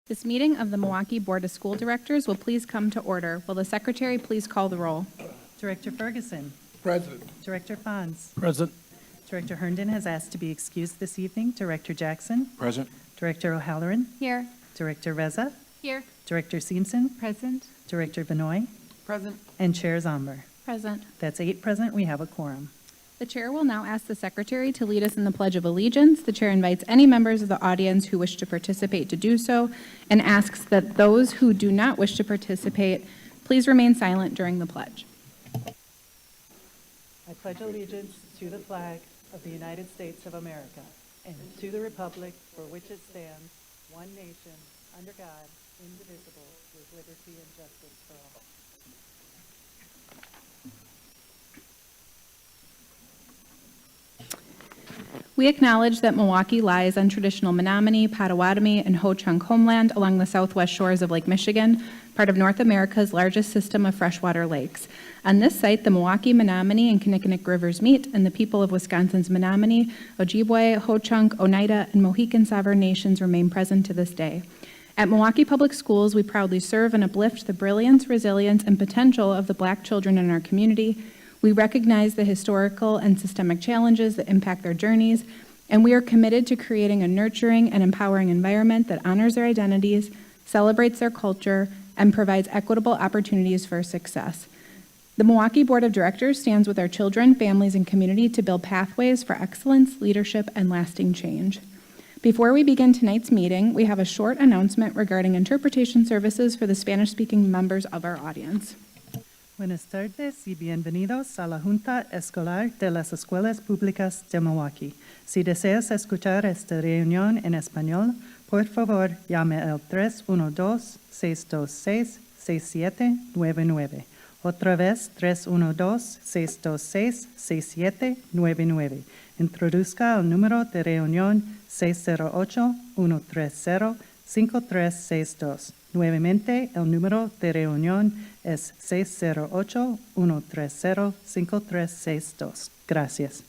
This meeting of the Milwaukee Board of School Directors will please come to order. Will the secretary please call the roll? Director Ferguson. Present. Director Fons. Present. Director Herndon has asked to be excused this evening. Director Jackson. Present. Director O'Halloran. Here. Director Reza. Here. Director Simpson. Present. Director Benoit. Present. And Chair Zomber. Present. That's 8 present. We have a quorum. The chair will now ask the secretary to lead us in the Pledge of Allegiance. The chair invites any members of the audience who wish to participate to do so and asks that those who do not wish to participate please remain silent during the pledge. I pledge allegiance to the flag of the United States of America and to the republic for which it stands, one nation, under God, indivisible, with liberty and justice for all. We acknowledge that Milwaukee lies on traditional Menominee, Potawatomi, and Ho-Chunk homeland along the southwest shores of Lake Michigan, part of North America's largest system of freshwater lakes. On this site, the Milwaukee, Menominee, and Kinnickinnic rivers meet, and the people of Wisconsin's Menominee, Ojibwe, Ho-Chunk, Oneida, and Mohican sovereign nations remain present to this day. At Milwaukee Public Schools, we proudly serve and uplift the brilliance, resilience, and potential of the Black children in our community. We recognize the historical and systemic challenges that impact their journeys, and we are committed to creating a nurturing and empowering environment that honors their identities, celebrates their culture, and provides equitable opportunities for success. The Milwaukee Board of Directors stands with our children, families, and community to build pathways for excellence, leadership, and lasting change. Before we begin tonight's meeting, we have a short announcement regarding interpretation services for the Spanish-speaking members of our audience. Buenas tardes y bienvenidos a la Junta Escolar de las Escuelas Públicas de Milwaukee. Si deseas escuchar esta reunión en español, por favor llame al 312-626-6799. Otra vez, 312-626-6799. Introduzca el número de reunión 608-130-5362. Nuevamente, el número de reunión es 608-130-5362. Gracias.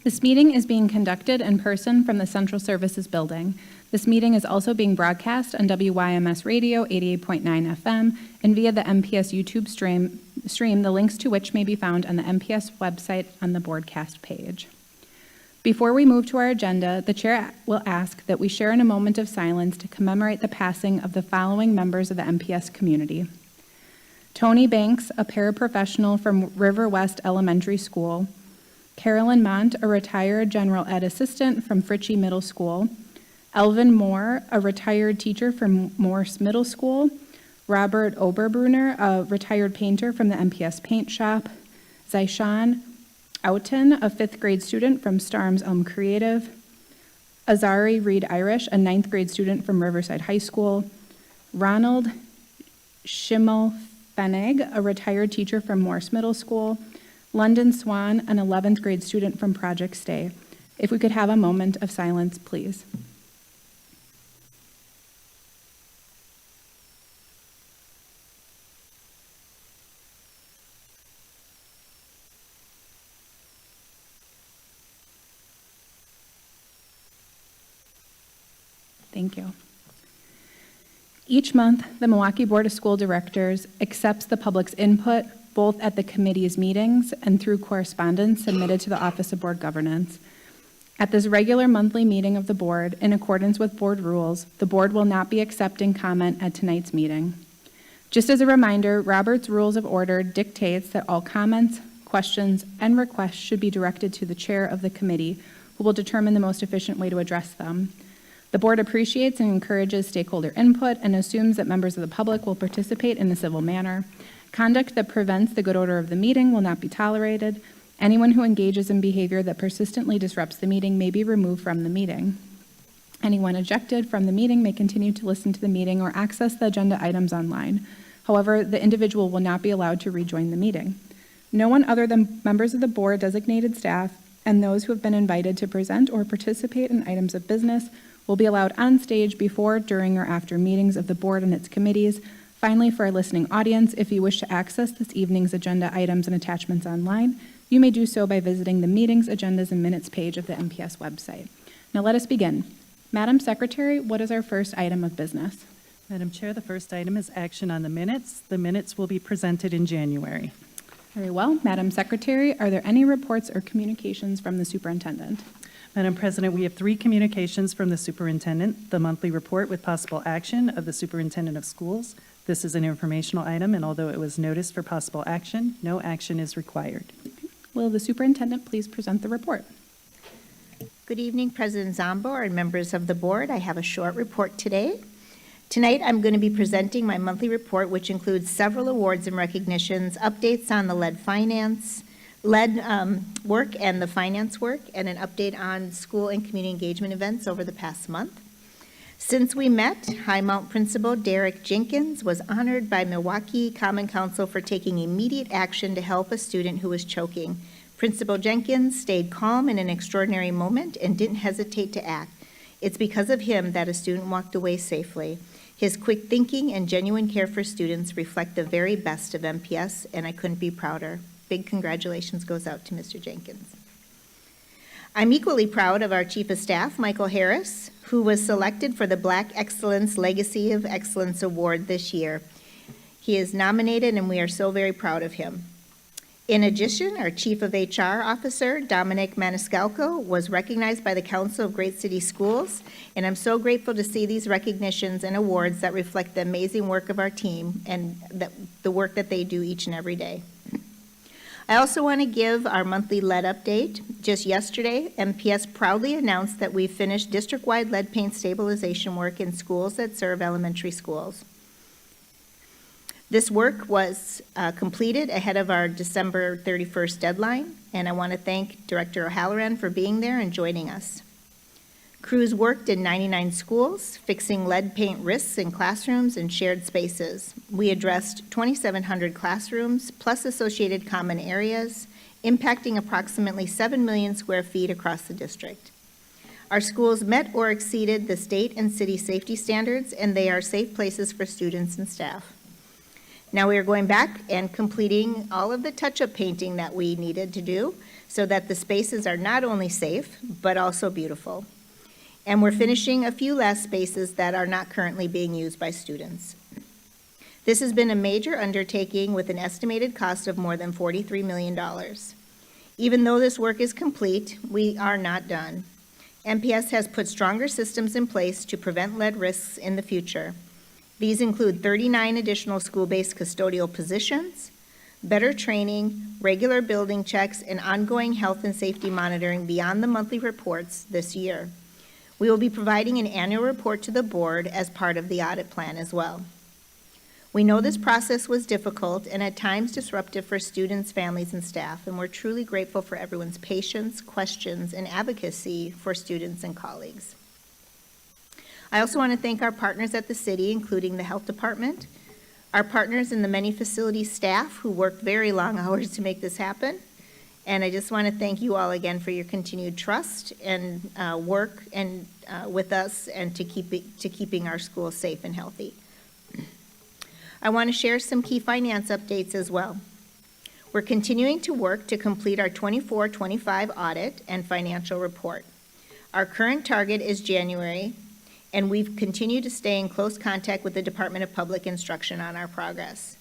This meeting is being conducted in person from the Central Services Building. This meeting is also being broadcast on WYMS Radio 88.9 FM and via the MPS YouTube stream, the links to which may be found on the MPS website on the broadcast page. Before we move to our agenda, the chair will ask that we share in a moment of silence to commemorate the passing of the following members of the MPS community. Tony Banks, a paraprofessional from River West Elementary School. Carolyn Mont, a retired general ed assistant from Fritchie Middle School. Elvin Moore, a retired teacher from Morse Middle School. Robert Oberbrunner, a retired painter from the MPS Paint Shop. Zyshawn Outen, a 5th grade student from Starms Elm Creative. Azari Reed Irish, a 9th grade student from Riverside High School. Ronald Schimmel Fennig, a retired teacher from Morse Middle School. London Swan, an 11th grade student from Project Stay. If we could have a moment of silence, please. Thank you. Each month, the Milwaukee Board of School Directors accepts the public's input both at the committee's meetings and through correspondence submitted to the Office of Board Governance. At this regular monthly meeting of the board, in accordance with board rules, the board will not be accepting comment at tonight's meeting. Just as a reminder, Robert's Rules of Order dictates that all comments, questions, and requests should be directed to the chair of the committee, who will determine the most efficient way to address them. The board appreciates and encourages stakeholder input and assumes that members of the public will participate in a civil manner. Conduct that prevents the good order of the meeting will not be tolerated. Anyone who engages in behavior that persistently disrupts the meeting may be removed from the meeting. Anyone ejected from the meeting may continue to listen to the meeting or access the agenda items online. However, the individual will not be allowed to rejoin the meeting. No one other than members of the board, designated staff, and those who have been invited to present or participate in items of business will be allowed on stage before, during, or after meetings of the board and its committees. Finally, for our listening audience, if you wish to access this evening's agenda items and attachments online, you may do so by visiting the meetings, agendas, and minutes page of the MPS website. Now let us begin. Madam Secretary, what is our first item of business? Madam Chair, the first item is action on the minutes. The minutes will be presented in January. Very well. Madam Secretary, are there any reports or communications from the superintendent? Madam President, we have 3 communications from the superintendent. The monthly report with possible action of the superintendent of schools. This is an informational item, and although it was noticed for possible action, no action is required. Will the superintendent please present the report? Good evening, President Zombo and members of the board. I have a short report today. Tonight, I'm going to be presenting my monthly report, which includes several awards and recognitions, updates on the lead work and the finance work, and an update on school and community engagement events over the past month. Since we met, Highmount Principal Derek Jenkins was honored by Milwaukee Common Council for taking immediate action to help a student who was choking. Principal Jenkins stayed calm in an extraordinary moment and didn't hesitate to act. It's because of him that a student walked away safely. His quick thinking and genuine care for students reflect the very best of MPS, and I couldn't be prouder. Big congratulations goes out to Mr. Jenkins. I'm equally proud of our Chief of Staff, Michael Harris, who was selected for the Black Excellence Legacy of Excellence Award this year. He is nominated, and we are so very proud of him. In addition, our Chief of HR Officer, Dominic Maniscalco, was recognized by the Council of Great City Schools, and I'm so grateful to see these recognitions and awards that reflect the amazing work of our team and the work that they do each and every day. I also want to give our monthly lead update. Just yesterday, MPS proudly announced that we finished district-wide lead paint stabilization work in schools that serve elementary schools. This work was completed ahead of our December 31st deadline, and I want to thank Director O'Halloran for being there and joining us. Crews worked in 99 schools, fixing lead paint risks in classrooms and shared spaces. We addressed 2,700 classrooms, plus associated common areas, impacting approximately 7 million square feet across the district. Our schools met or exceeded the state and city safety standards, and they are safe places for students and staff. Now we are going back and completing all of the touch-up painting that we needed to do so that the spaces are not only safe, but also beautiful. And we're finishing a few last spaces that are not currently being used by students. This has been a major undertaking with an estimated cost of more than $43 million. Even though this work is complete, we are not done. MPS has put stronger systems in place to prevent lead risks in the future. These include 39 additional school-based custodial positions, better training, regular building checks, and ongoing health and safety monitoring beyond the monthly reports this year. We will be providing an annual report to the board as part of the audit plan as well. We know this process was difficult and at times disruptive for students, families, and staff, and we're truly grateful for everyone's patience, questions, and advocacy for students and colleagues. I also want to thank our partners at the city, including the health department, our partners in the many facility staff who worked very long hours to make this happen. And I just want to thank you all again for your continued trust and work and with us and to keeping our schools safe and healthy. I want to share some key finance updates as well. We're continuing to work to complete our 24-25 audit and financial report. Our current target is January, and we've continued to stay in close contact with the Department of Public Instruction on our progress.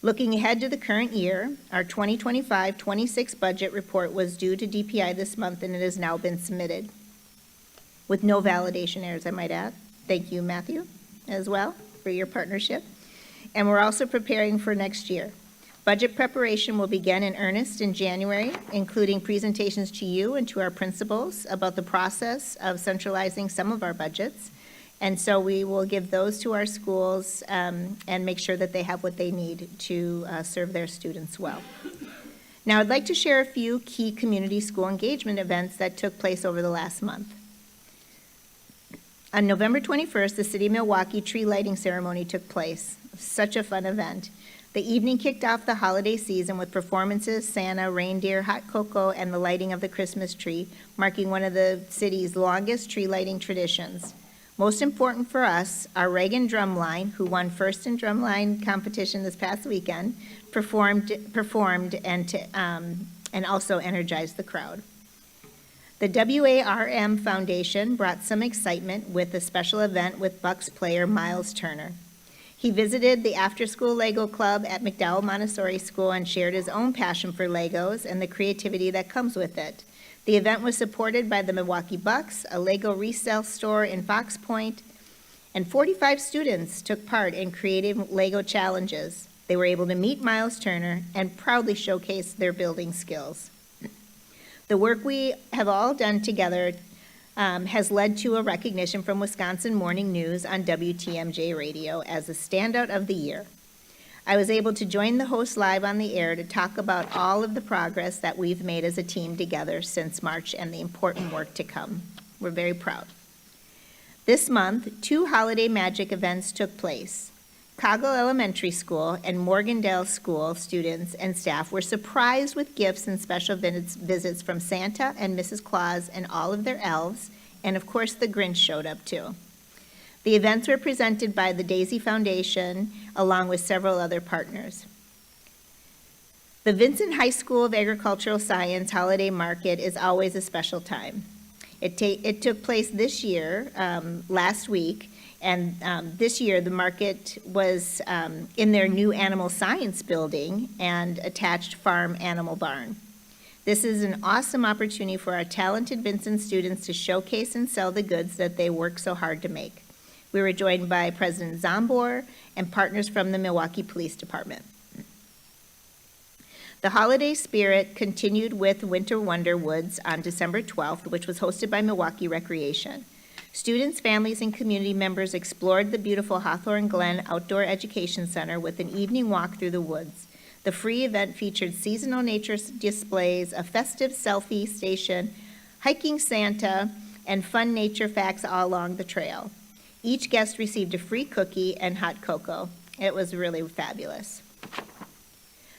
Looking ahead to the current year, our 2025-26 budget report was due to DPI this month, and it has now been submitted with no validation errors, I might add. Thank you, Matthew, as well, for your partnership. And we're also preparing for next year. Budget preparation will begin in earnest in January, including presentations to you and to our principals about the process of centralizing some of our budgets. And so we will give those to our schools and make sure that they have what they need to serve their students well. Now, I'd like to share a few key community school engagement events that took place over the last month. On November 21st, the City of Milwaukee tree lighting ceremony took place. Such a fun event. The evening kicked off the holiday season with performances, Santa, reindeer, hot cocoa, and the lighting of the Christmas tree, marking one of the city's longest tree lighting traditions. Most important for us, our Reagan Drumline, who won first in drumline competition this past weekend, performed and also energized the crowd. The WARM Foundation brought some excitement with a special event with Bucks player Miles Turner. He visited the after-school Lego Club at McDowell Montessori School and shared his own passion for Legos and the creativity that comes with it. The event was supported by the Milwaukee Bucks, a Lego resale store in Fox Point, and 45 students took part in creative Lego challenges. They were able to meet Miles Turner and proudly showcase their building skills. The work we have all done together has led to a recognition from Wisconsin Morning News on WTMJ Radio as the standout of the year. I was able to join the host live on the air to talk about all of the progress that we've made as a team together since March and the important work to come. We're very proud. This month, 2 Holiday Magic events took place. Coggle Elementary School and Morgandale School students and staff were surprised with gifts and special visits from Santa and Mrs. Claus and all of their elves, and of course the Grinch showed up too. The events were presented by the Daisy Foundation along with several other partners. The Vincent High School of Agricultural Science Holiday Market is always a special time. It took place this year, last week, and this year the market was in their new animal science building and attached farm animal barn. This is an awesome opportunity for our talented Vincent students to showcase and sell the goods that they work so hard to make. We were joined by President Zombor and partners from the Milwaukee Police Department. The holiday spirit continued with Winter Wonder Woods on December 12th, which was hosted by Milwaukee Recreation. Students, families, and community members explored the beautiful Hawthorne Glen Outdoor Education Center with an evening walk through the woods. The free event featured seasonal nature displays, a festive selfie station, hiking Santa, and fun nature facts all along the trail. Each guest received a free cookie and hot cocoa. It was really fabulous.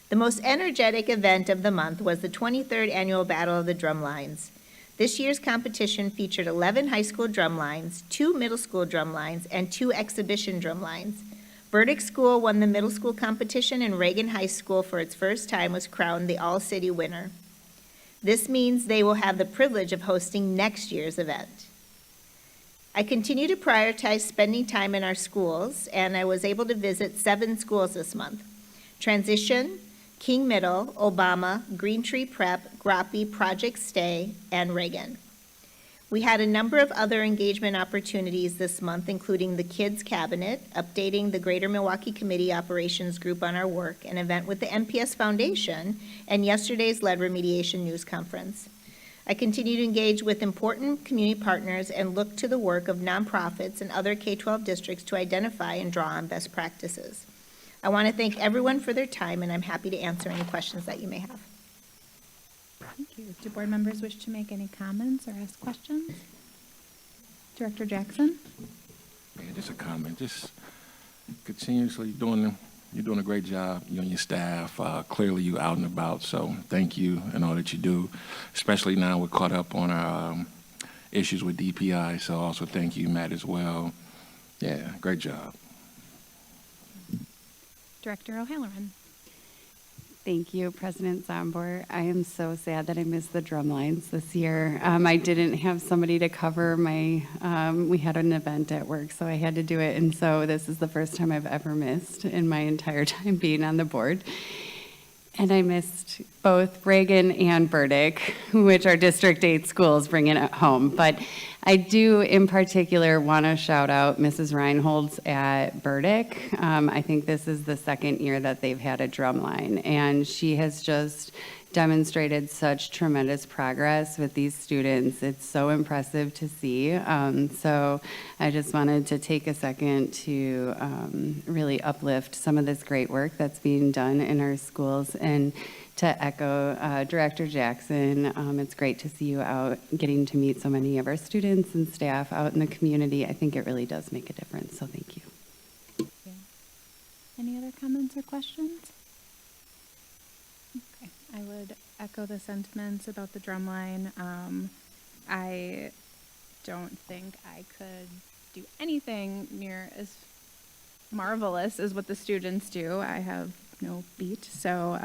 The most energetic event of the month was the 23rd Annual Battle of the Drumlines. This year's competition featured 11 high school drumlines, 2 middle school drumlines, and 2 exhibition drumlines. Burdick School won the middle school competition, and Reagan High School, for its first time, was crowned the all-city winner. This means they will have the privilege of hosting next year's event. I continue to prioritize spending time in our schools, and I was able to visit 7 schools this month. Transition, King Middle, Obama, Green Tree Prep, Groppe, Project Stay, and Reagan. We had a number of other engagement opportunities this month, including the Kids Cabinet, updating the Greater Milwaukee Committee Operations Group on our work, an event with the MPS Foundation, and yesterday's Lead Remediation News Conference. I continue to engage with important community partners and look to the work of nonprofits and other K-12 districts to identify and draw on best practices. I want to thank everyone for their time, and I'm happy to answer any questions that you may have. Thank you. Do board members wish to make any comments or ask questions? Director Jackson? Yeah, just a comment. Just continuously you're doing a great job, you and your staff. Clearly you out and about, so thank you and all that you do, especially now we're caught up on our issues with DPI, so also thank you, Matt, as well. Yeah, great job. Director O'Halloran? Thank you, President Zombor. I am so sad that I missed the drum lines this year. I didn't have somebody to cover my, we had an event at work, so I had to do it. And so this is the first time I've ever missed in my entire time being on the board. And I missed both Reagan and Burdick, which are District 8 schools, bringing it home. But I do, in particular, want to shout out Mrs. Reinholds at Burdick. I think this is the second year that they've had a drum line, and she has just demonstrated such tremendous progress with these students. It's so impressive to see. So I just wanted to take a second to really uplift some of this great work that's being done in our schools, and to echo Director Jackson, it's great to see you out getting to meet so many of our students and staff out in the community. I think it really does make a difference, so thank you. Any other comments or questions? Okay, I would echo the sentiments about the drumline. I don't think I could do anything near as marvelous as what the students do. I have no beat. So,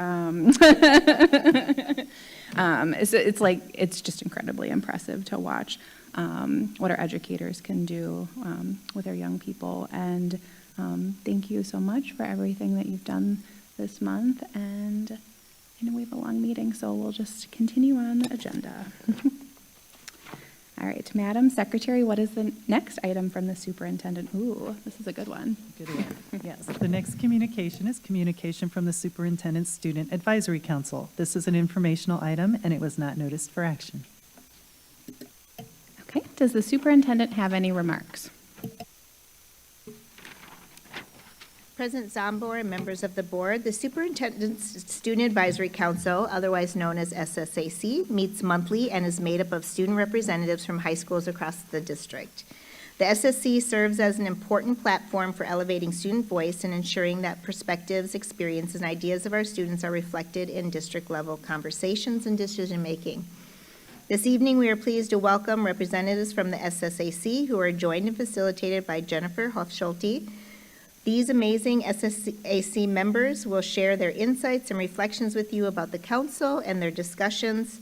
it's just incredibly impressive to watch what our educators can do with our young people. And thank you so much for everything that you've done this month. And I know we have a long meeting, so we'll just continue on the agenda. All right, Madam Secretary, what is the next item from the superintendent? Ooh, this is a good one. Good one. Yes, the next communication is communication from the Superintendent Student Advisory Council. This is an informational item, and it was not noticed for action. Okay, does the superintendent have any remarks? President Zombor and members of the board, the Superintendent's Student Advisory Council, otherwise known as SSAC, meets monthly and is made up of student representatives from high schools across the district. The SSC serves as an important platform for elevating student voice and ensuring that perspectives, experiences, and ideas of our students are reflected in district-level conversations and decision-making. This evening, we are pleased to welcome representatives from the SSAC who are joined and facilitated by Jennifer Hofschulte. These amazing SSAC members will share their insights and reflections with you about the council and their discussions.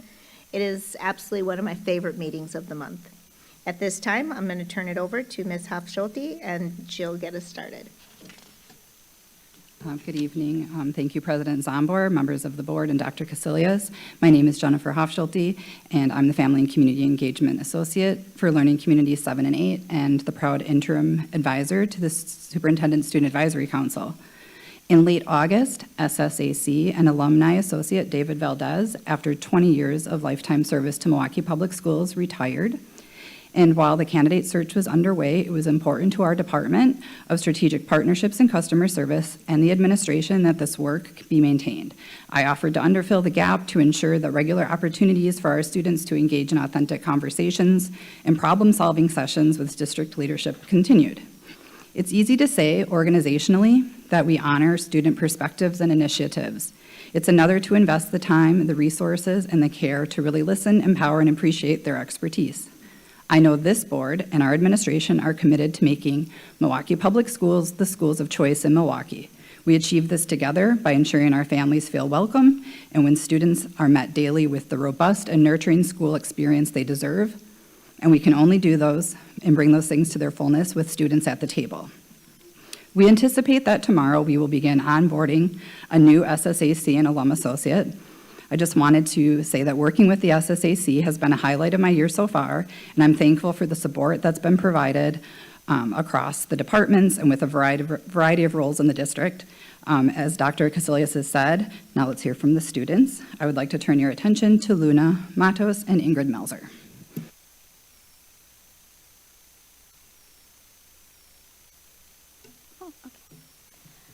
It is absolutely one of my favorite meetings of the month. At this time, I'm going to turn it over to Ms. Hofschulte, and she'll get us started. Good evening. Thank you, President Zombor, members of the board, and Dr. Casillas. My name is Jennifer Hofschulte, and I'm the Family and Community Engagement Associate for Learning Communities 7 and 8, and the proud interim advisor to the Superintendent Student Advisory Council. In late August, SSAC and Alumni Associate David Valdez, after 20 years of lifetime service to Milwaukee Public Schools, retired. And while the candidate search was underway, it was important to our Department of Strategic Partnerships and Customer Service and the administration that this work be maintained. I offered to underfill the gap to ensure that regular opportunities for our students to engage in authentic conversations and problem-solving sessions with district leadership continued. It's easy to say organizationally that we honor student perspectives and initiatives. It's another to invest the time, the resources, and the care to really listen, empower, and appreciate their expertise. I know this board and our administration are committed to making Milwaukee Public Schools the schools of choice in Milwaukee. We achieve this together by ensuring our families feel welcome and when students are met daily with the robust and nurturing school experience they deserve. And we can only do those and bring those things to their fullness with students at the table. We anticipate that tomorrow we will begin onboarding a new SSAC and alum associate. I just wanted to say that working with the SSAC has been a highlight of my year so far, and I'm thankful for the support that's been provided across the departments and with a variety of roles in the district. As Dr. Casillas has said, now let's hear from the students. I would like to turn your attention to Luna Matos and Ingrid Melzer.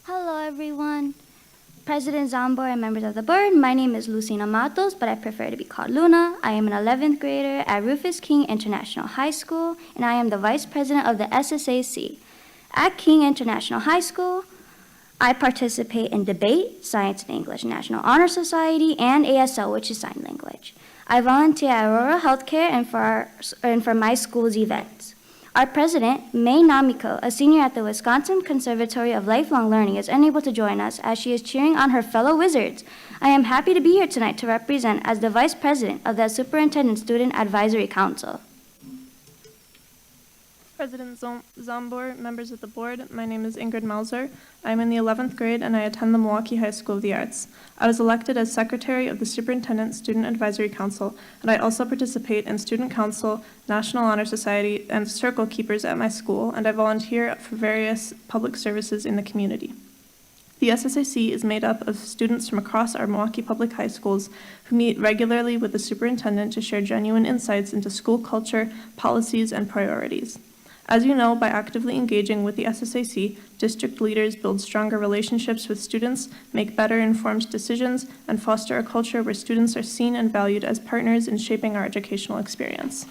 Hello, everyone. President Zombor and members of the board, my name is Lucina Matos, but I prefer to be called Luna. I am an 11th grader at Rufus King International High School, and I am the vice president of the SSAC. At King International High School, I participate in debate, science and English, National Honor Society, and ASL, which is sign language. I volunteer at Aurora Healthcare and for my school's events. Our president, May Namiko, a senior at the Wisconsin Conservatory of Lifelong Learning, is unable to join us as she is cheering on her fellow Wizards. I am happy to be here tonight to represent as the vice president of the Superintendent Student Advisory Council. President Zombor, members of the board, my name is Ingrid Melzer. I'm in the 11th grade and I attend the Milwaukee High School of the Arts. I was elected as secretary of the Superintendent Student Advisory Council, and I also participate in Student Council, National Honor Society, and Circle Keepers at my school, and I volunteer for various public services in the community. The SSAC is made up of students from across our Milwaukee Public High Schools who meet regularly with the superintendent to share genuine insights into school culture, policies, and priorities. As you know, by actively engaging with the SSAC, district leaders build stronger relationships with students, make better informed decisions, and foster a culture where students are seen and valued as partners in shaping our educational experience.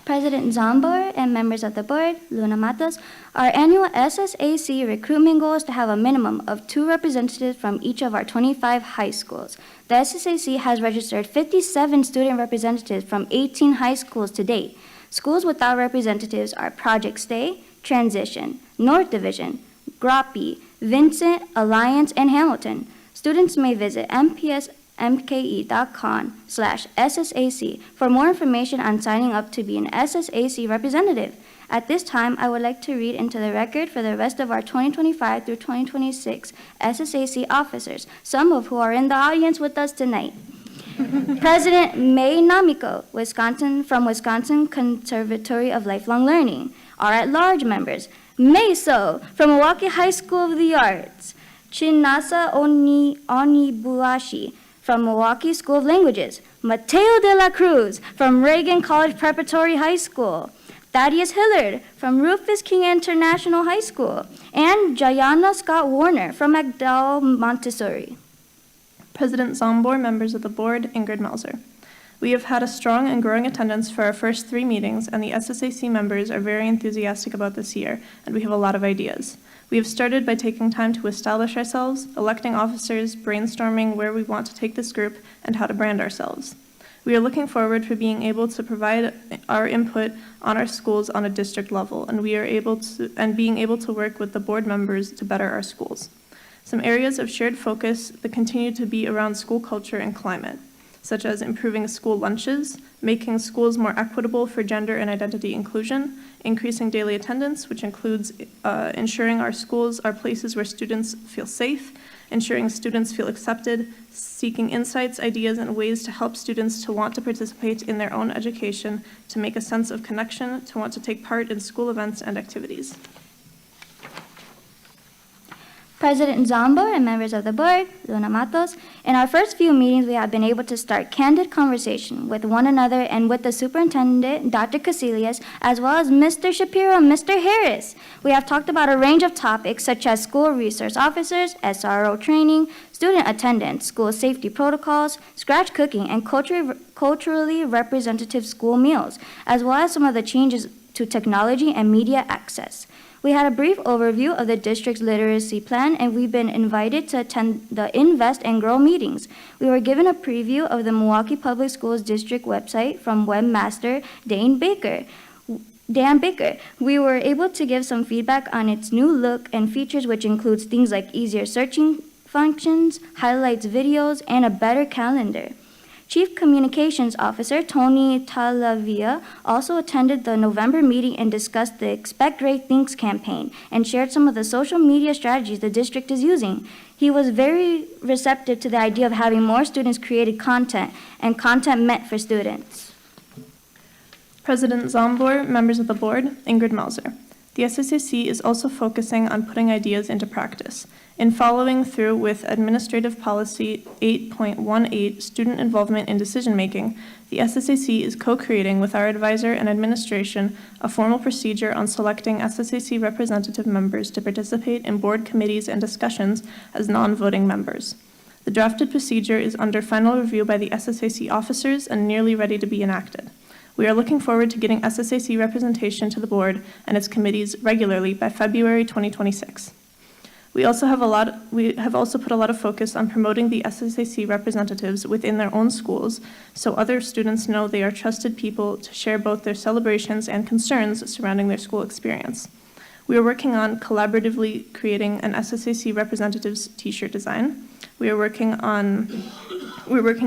President Zombor and members of the board, Luna Matos, our annual SSAC recruitment goal is to have a minimum of 2 representatives from each of our 25 high schools. The SSAC has registered 57 student representatives from 18 high schools to date. Schools without representatives are Project Stay, Transition, North Division, Groppe, Vincent, Alliance, and Hamilton. Students may visit mpsmke.com/SSAC for more information on signing up to be an SSAC representative. At this time, I would like to read into the record for the rest of our 2025 through 2026 SSAC officers, some of who are in the audience with us tonight. President May Namiko, from Wisconsin Conservatory of Lifelong Learning. Our at-large members, May So from Milwaukee High School of the Arts. Chinasa Onibuashi from Milwaukee School of Languages. Mateo de la Cruz from Reagan College Preparatory High School. Thaddeus Hillard from Rufus King International High School. And Jayana Scott Warner from McDowell Montessori. President Zombor, members of the board, Ingrid Melzer. We have had a strong and growing attendance for our first 3 meetings, and the SSAC members are very enthusiastic about this year, and we have a lot of ideas. We have started by taking time to establish ourselves, electing officers, brainstorming where we want to take this group, and how to brand ourselves. We are looking forward to being able to provide our input on our schools on a district level, and being able to work with the board members to better our schools. Some areas of shared focus that continue to be around school culture and climate, such as improving school lunches, making schools more equitable for gender and identity inclusion, increasing daily attendance, which includes ensuring our schools are places where students feel safe, ensuring students feel accepted, seeking insights, ideas, and ways to help students to want to participate in their own education, to make a sense of connection, to want to take part in school events and activities. President Zombor and members of the board, Luna Matos, in our first few meetings, we have been able to start candid conversation with one another and with the superintendent, Dr. Casillas, as well as Mr. Shapiro and Mr. Harris. We have talked about a range of topics such as school resource officers, SRO training, student attendance, school safety protocols, scratch cooking, and culturally representative school meals, as well as some of the changes to technology and media access. We had a brief overview of the district's literacy plan, and we've been invited to attend the Invest and Grow meetings. We were given a preview of the Milwaukee Public Schools district website from webmaster Dan Baker. We were able to give some feedback on its new look and features, which includes things like easier searching functions, highlights videos, and a better calendar. Chief Communications Officer Tony Talavia also attended the November meeting and discussed the Expect Great Things campaign and shared some of the social media strategies the district is using. He was very receptive to the idea of having more students created content and content meant for students. President Zombor, members of the board, Ingrid Melzer. The SSAC is also focusing on putting ideas into practice. In following through with Administrative Policy 8.18, Student Involvement in Decision-Making, the SSAC is co-creating with our advisor and administration a formal procedure on selecting SSAC representative members to participate in board committees and discussions as non-voting members. The drafted procedure is under final review by the SSAC officers and nearly ready to be enacted. We are looking forward to getting SSAC representation to the board and its committees regularly by February 2026. We have also put a lot of focus on promoting the SSAC representatives within their own schools so other students know they are trusted people to share both their celebrations and concerns surrounding their school experience. We are working on collaboratively creating an SSAC representatives t-shirt design. We're working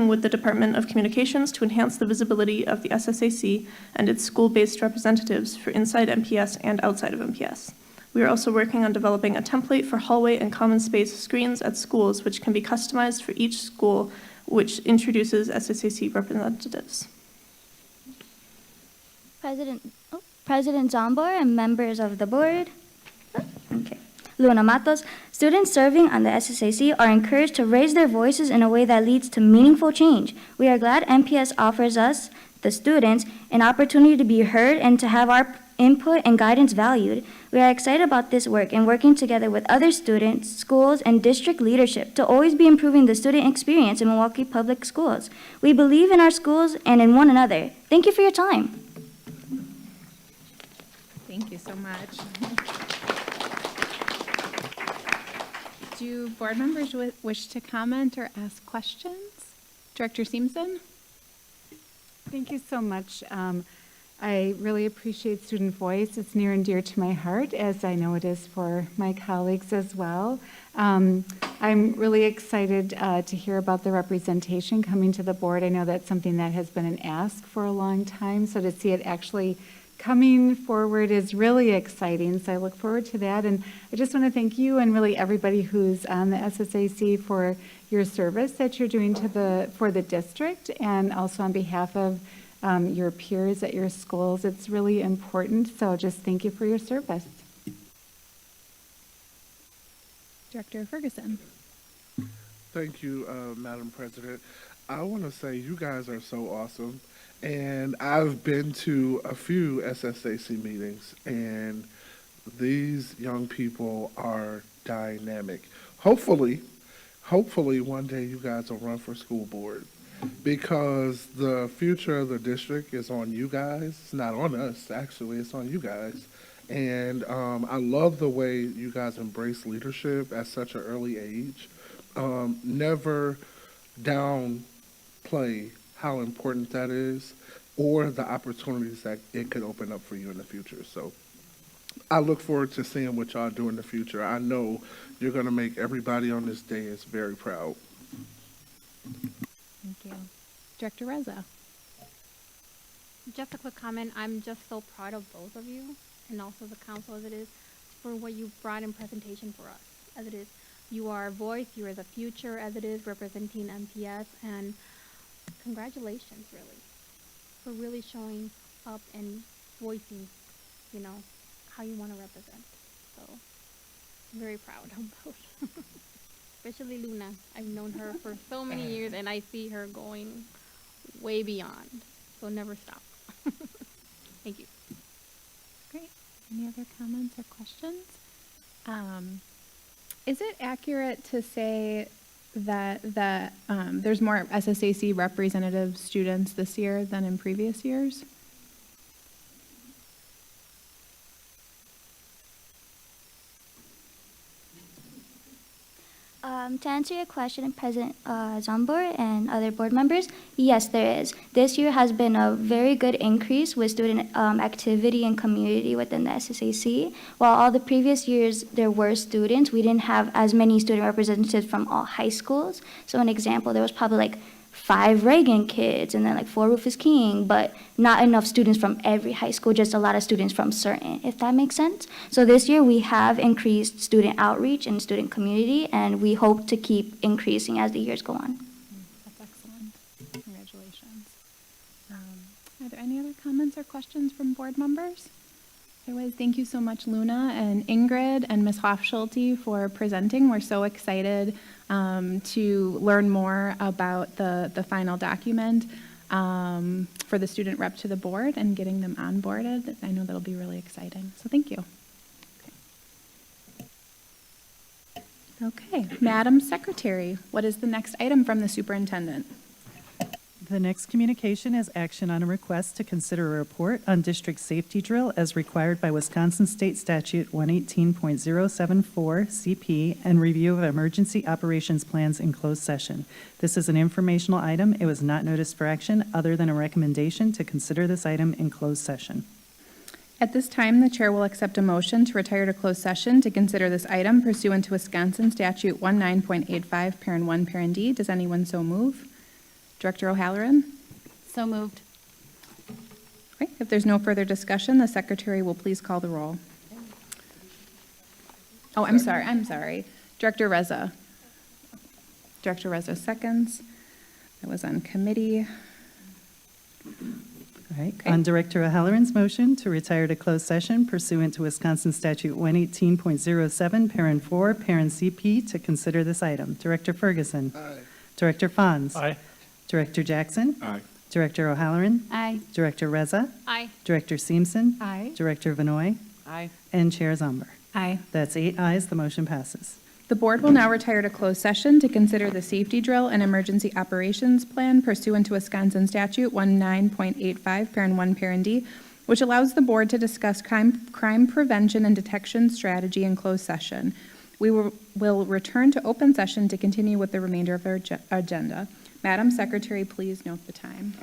with the Department of Communications to enhance the visibility of the SSAC and its school-based representatives for inside MPS and outside of MPS. We are also working on developing a template for hallway and common space screens at schools, which can be customized for each school, which introduces SSAC representatives. President Zombor and members of the board. Okay. Luna Matos, students serving on the SSAC are encouraged to raise their voices in a way that leads to meaningful change. We are glad MPS offers us, the students, an opportunity to be heard and to have our input and guidance valued. We are excited about this work and working together with other students, schools, and district leadership to always be improving the student experience in Milwaukee Public Schools. We believe in our schools and in one another. Thank you for your time. Thank you so much. Do board members wish to comment or ask questions? Director Seamson? Thank you so much. I really appreciate student voice. It's near and dear to my heart, as I know it is for my colleagues as well. I'm really excited to hear about the representation coming to the board. I know that's something that has been an ask for a long time, so to see it actually coming forward is really exciting. So I look forward to that. And I just want to thank you and really everybody who's on the SSAC for your service that you're doing for the district, and also on behalf of your peers at your schools. It's really important. So just thank you for your service. Director Ferguson. Thank you, Madam President. I want to say you guys are so awesome. And I've been to a few SSAC meetings, and these young people are dynamic. Hopefully one day you guys will run for school board, because the future of the district is on you guys. It's not on us, actually. It's on you guys. And I love the way you guys embrace leadership at such an early age. Never downplay how important that is, or the opportunities that it could open up for you in the future. So I look forward to seeing what y'all do in the future. I know you're going to make everybody on this dais very proud. Thank you. Director Reza. Just a quick comment. I'm just so proud of both of you and also the council as it is for what you brought in presentation for us as it is. You are a voice, you are the future as it is representing MPS, and congratulations really for really showing up and voicing, how you want to represent. So I'm very proud of both. Especially Luna. I've known her for so many years and I see her going way beyond. So never stop. Thank you. Great. Any other comments or questions? Is it accurate to say that there's more SSAC representative students this year than in previous years? To answer your question, President Zambor and other board members, yes, there is. This year has been a very good increase with student activity and community within the SSAC. While all the previous years there were students, we didn't have as many student representatives from all high schools. So an example, there was probably like 5 Reagan kids and then like 4 Rufus King, but not enough students from every high school, just a lot of students from certain, if that makes sense. So this year we have increased student outreach and student community, and we hope to keep increasing as the years go on. That's excellent. Congratulations. Are there any other comments or questions from board members? Otherwise, thank you so much, Luna and Ingrid and Ms. Hofschulte for presenting. We're so excited to learn more about the final document for the student rep to the board and getting them onboarded. I know that'll be really exciting. So thank you. Okay, Madam Secretary, what is the next item from the superintendent? The next communication is action on a request to consider a report on district safety drill as required by Wisconsin State Statute 118.074 CP and review of emergency operations plans in closed session. This is an informational item. It was not noticed for action other than a recommendation to consider this item in closed session. At this time, the chair will accept a motion to retire to closed session to consider this item pursuant to Wisconsin Statute 19.85, Parent 1, Parent D. Does anyone so move? Director O'Halloran? So moved. Okay, if there's no further discussion, the secretary will please call the roll. Oh, I'm sorry. Director Reza. Director Reza seconds. That was on committee. All right. Okay. On Director O'Halloran's motion to retire to closed session pursuant to Wisconsin Statute 118.07, Parent 4, Parent CP, to consider this item. Director Ferguson. Aye. Director Fons. Aye. Director Jackson. Aye. Director O'Halloran. Aye. Director Reza. Aye. Director Seamson. Aye. Director Vanoy. Aye. And Chair Zomber. Aye. That's 8 ayes. The motion passes. The board will now retire to closed session to consider the safety drill and emergency operations plan pursuant to Wisconsin Statute 19.85, Parent 1, Parent D, which allows the board to discuss crime prevention and detection strategy in closed session. We will return to open session to continue with the remainder of our agenda. Madam Secretary, please note the time.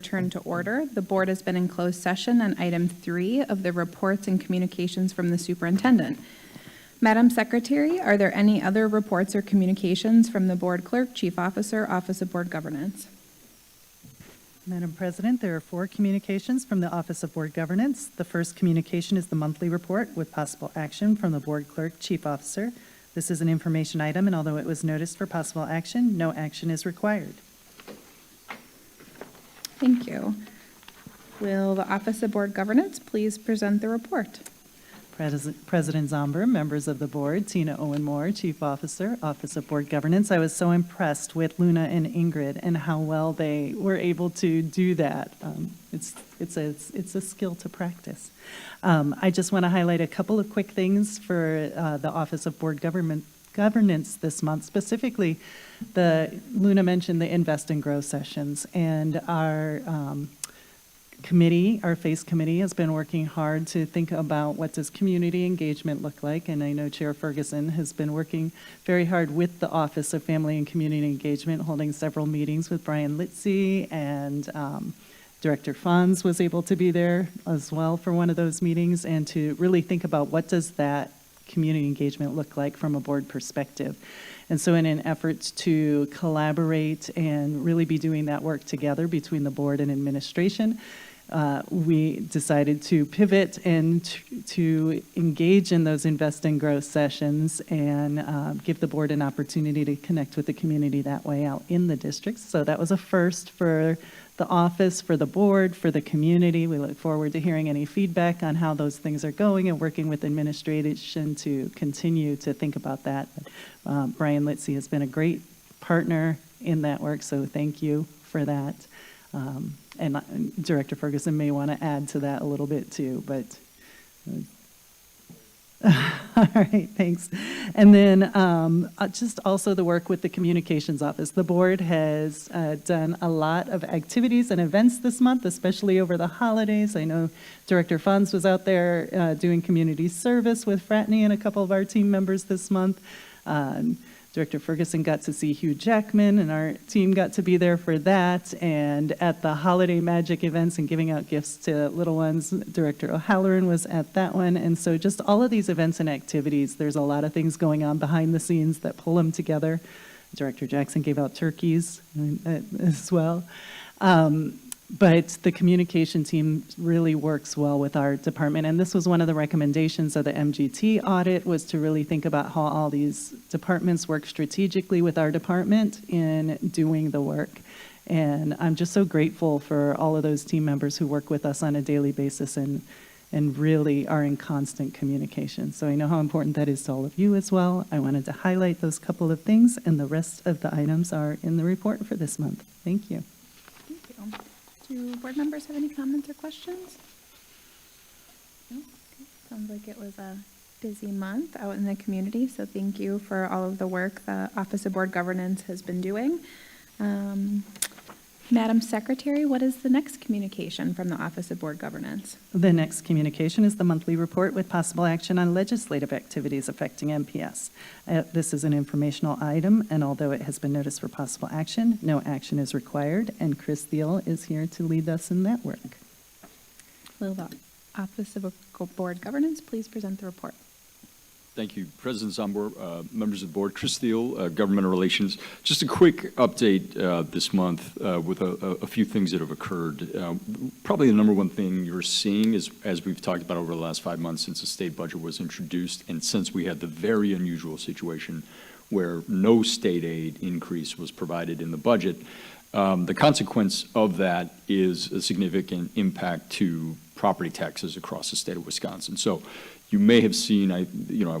return to order. The board has been in closed session on item 3 of the reports and communications from the superintendent. Madam Secretary, are there any other reports or communications from the board clerk, chief officer, Office of Board Governance? Madam President, there are 4 communications from the Office of Board Governance. The first communication is the monthly report with possible action from the board clerk, chief officer. This is an information item, and although it was noticed for possible action, no action is required. Thank you. Will the Office of Board Governance please present the report? President Zomber, members of the board, Tina Owen Moore, Chief Officer, Office of Board Governance. I was so impressed with Luna and Ingrid and how well they were able to do that. It's a skill to practice. I just want to highlight a couple of quick things for the Office of Board Governance this month. Specifically, Luna mentioned the Invest and Grow sessions, and our committee, our FACE committee, has been working hard to think about what does community engagement look like, and I know Chair Ferguson has been working very hard with the Office of Family and Community Engagement, holding several meetings with Brian Litzy, and Director Fonz was able to be there as well for one of those meetings, and to really think about what does that community engagement look like from a board perspective. And so in an effort to collaborate and really be doing that work together between the board and administration, we decided to pivot and to engage in those Invest and Grow sessions and give the board an opportunity to connect with the community that way out in the districts. So that was a first for the office, for the board, for the community. We look forward to hearing any feedback on how those things are going and working with administration to continue to think about that. Brian Litzy has been a great partner in that work, so thank you for that. And Director Ferguson may want to add to that a little bit too, but all right, thanks. And then just also the work with the communications office. The board has done a lot of activities and events this month, especially over the holidays. I know Director Fonz was out there doing community service with Fratney and a couple of our team members this month. Director Ferguson got to see Hugh Jackman, and our team got to be there for that. And at the holiday magic events and giving out gifts to little ones, Director O'Halloran was at that one. And so just all of these events and activities, there's a lot of things going on behind the scenes that pull them together. Director Jackson gave out turkeys as well. But the communication team really works well with our department, and this was one of the recommendations of the MGT audit, was to really think about how all these departments work strategically with our department in doing the work. And I'm just so grateful for all of those team members who work with us on a daily basis and really are in constant communication. So I know how important that is to all of you as well. I wanted to highlight those couple of things, and the rest of the items are in the report for this month. Thank you. Thank you. Do board members have any comments or questions? No? Okay. Sounds like it was a busy month out in the community, so thank you for all of the work the Office of Board Governance has been doing. Madam Secretary, what is the next communication from the Office of Board Governance? The next communication is the monthly report with possible action on legislative activities affecting MPS. This is an informational item, and although it has been noticed for possible action, no action is required, and Chris Thiel is here to lead us in that work. Will the Office of Board Governance please present the report? Thank you, President Zomber, members of the board, Chris Thiel, Government Relations. Just a quick update this month with a few things that have occurred. Probably the number one thing you're seeing is, as we've talked about over the last 5 months since the state budget was introduced, and since we had the very unusual situation where no state aid increase was provided in the budget, the consequence of that is a significant impact to property taxes across the state of Wisconsin. So you may have seen,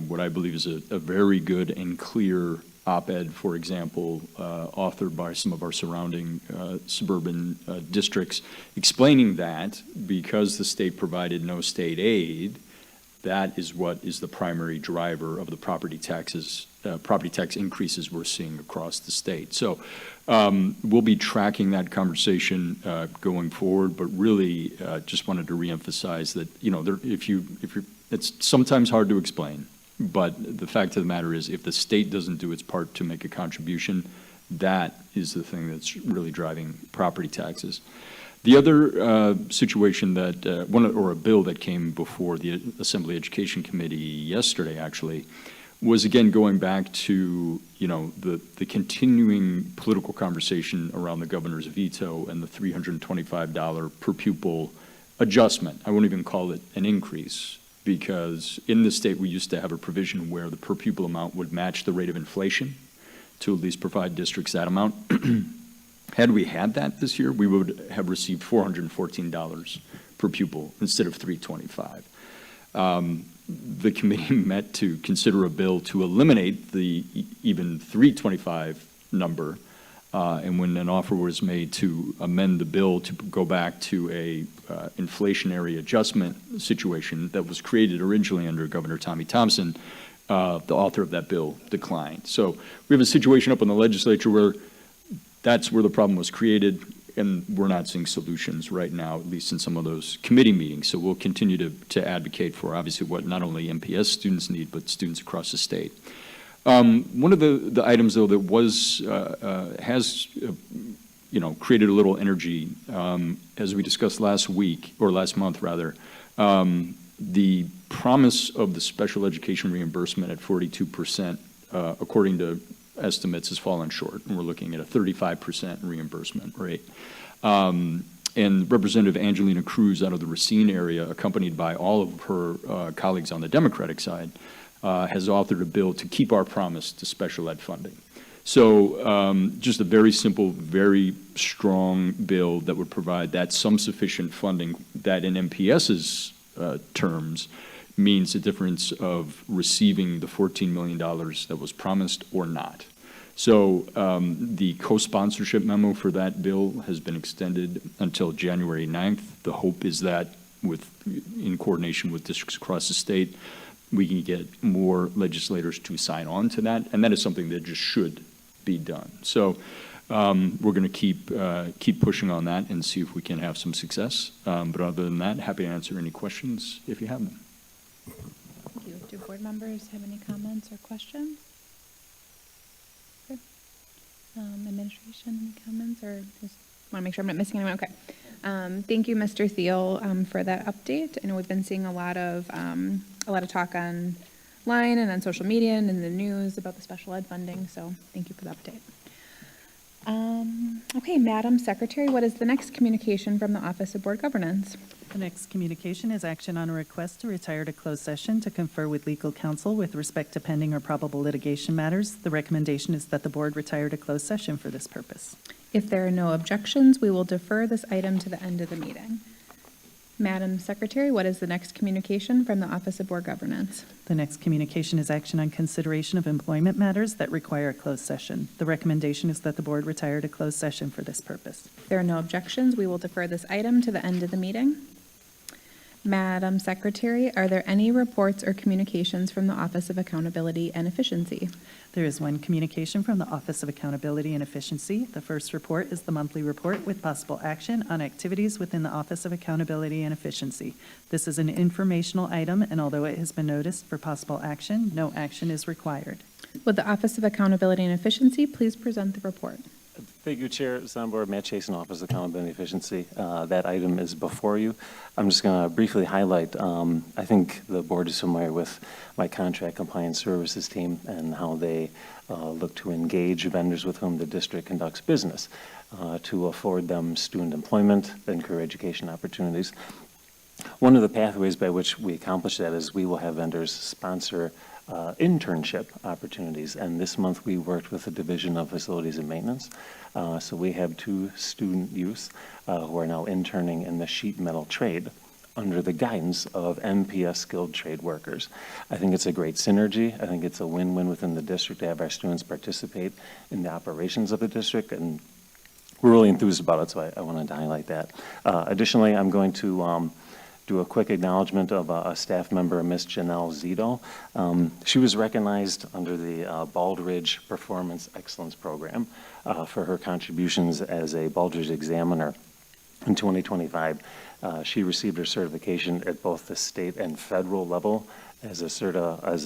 what I believe is a very good and clear op-ed, for example, authored by some of our surrounding suburban districts, explaining that because the state provided no state aid, that is what is the primary driver of the property tax increases we're seeing across the state. So we'll be tracking that conversation going forward, but really just wanted to reemphasize that, it's sometimes hard to explain, but the fact of the matter is if the state doesn't do its part to make a contribution, that is the thing that's really driving property taxes. The other situation that, a bill that came before the Assembly Education Committee yesterday, actually, was again going back to, the continuing political conversation around the governor's veto and the $325 per pupil adjustment. I won't even call it an increase, because in the state we used to have a provision where the per pupil amount would match the rate of inflation to at least provide districts that amount. Had we had that this year, we would have received $414 per pupil instead of $325. The committee met to consider a bill to eliminate the even $325 number, and when an offer was made to amend the bill to go back to a inflationary adjustment situation that was created originally under Governor Tommy Thompson, the author of that bill declined. So we have a situation up in the legislature where that's where the problem was created, and we're not seeing solutions right now, at least in some of those committee meetings. So we'll continue to advocate for, obviously, what not only MPS students need, but students across the state. One of the items, though, that has created a little energy, as we discussed last month, the promise of the special education reimbursement at 42%, according to estimates, has fallen short, and we're looking at a 35% reimbursement rate. And Representative Angelina Cruz out of the Racine area, accompanied by all of her colleagues on the Democratic side, has authored a bill to keep our promise to special ed funding. So just a very simple, very strong bill that would provide that some sufficient funding that in MPS's terms means the difference of receiving the $14 million that was promised or not. So the co-sponsorship memo for that bill has been extended until January 9th. The hope is that in coordination with districts across the state, we can get more legislators to sign on to that, and that is something that just should be done. So we're going to keep pushing on that and see if we can have some success. But other than that, happy to answer any questions if you have them. Thank you. Do board members have any comments or questions? Okay. Administration, any comments, or just want to make sure I'm not missing anyone? Okay. Thank you, Mr. Thiel, for that update. I know we've been seeing a lot of talk online and on social media and in the news about the special ed funding, so thank you for the update. Okay, Madam Secretary, what is the next communication from the Office of Board Governance? The next communication is action on a request to retire to closed session to confer with legal counsel with respect to pending or probable litigation matters. The recommendation is that the board retire to closed session for this purpose. If there are no objections, we will defer this item to the end of the meeting. Madam Secretary, what is the next communication from the Office of Board Governance? The next communication is action on consideration of employment matters that require a closed session. The recommendation is that the board retire to closed session for this purpose. If there are no objections, we will defer this item to the end of the meeting. Madam Secretary, are there any reports or communications from the Office of Accountability and Efficiency? There is one communication from the Office of Accountability and Efficiency. The first report is the monthly report with possible action on activities within the Office of Accountability and Efficiency. This is an informational item, and although it has been noticed for possible action, no action is required. Would the Office of Accountability and Efficiency please present the report? Thank you, Chair. Soundboard, Matt Chasen, Office of Accountability and Efficiency. That item is before you. I'm just going to briefly highlight, I think the board is familiar with my contract compliance services team and how they look to engage vendors with whom the district conducts business to afford them student employment and career education opportunities. One of the pathways by which we accomplish that is we will have vendors sponsor internship opportunities, and this month we worked with the Division of Facilities and Maintenance. So we have 2 student youths who are now interning in the sheet metal trade under the guidance of MPS skilled trade workers. I think it's a great synergy. I think it's a win-win within the district to have our students participate in the operations of the district, and we're really enthused about it, so I wanted to highlight that. Additionally, I'm going to do a quick acknowledgement of a staff member, Miss Janelle Zito. She was recognized under the Baldridge Performance Excellence Program for her contributions as a Baldridge examiner in 2025. She received her certification at both the state and federal level as a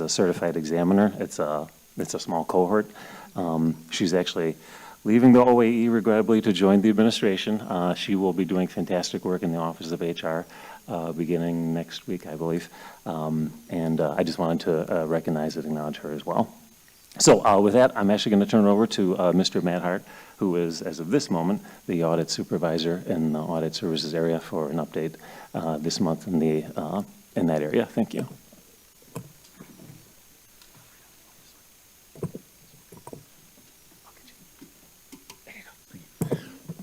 certified examiner. It's a small cohort. She's actually leaving the OAE regrettably to join the administration. She will be doing fantastic work in the Office of HR beginning next week, I believe. And I just wanted to recognize and acknowledge her as well. So with that, I'm actually going to turn it over to Mr. Matt Hart, who is, as of this moment, the audit supervisor in the audit services area for an update this month in that area. Thank you.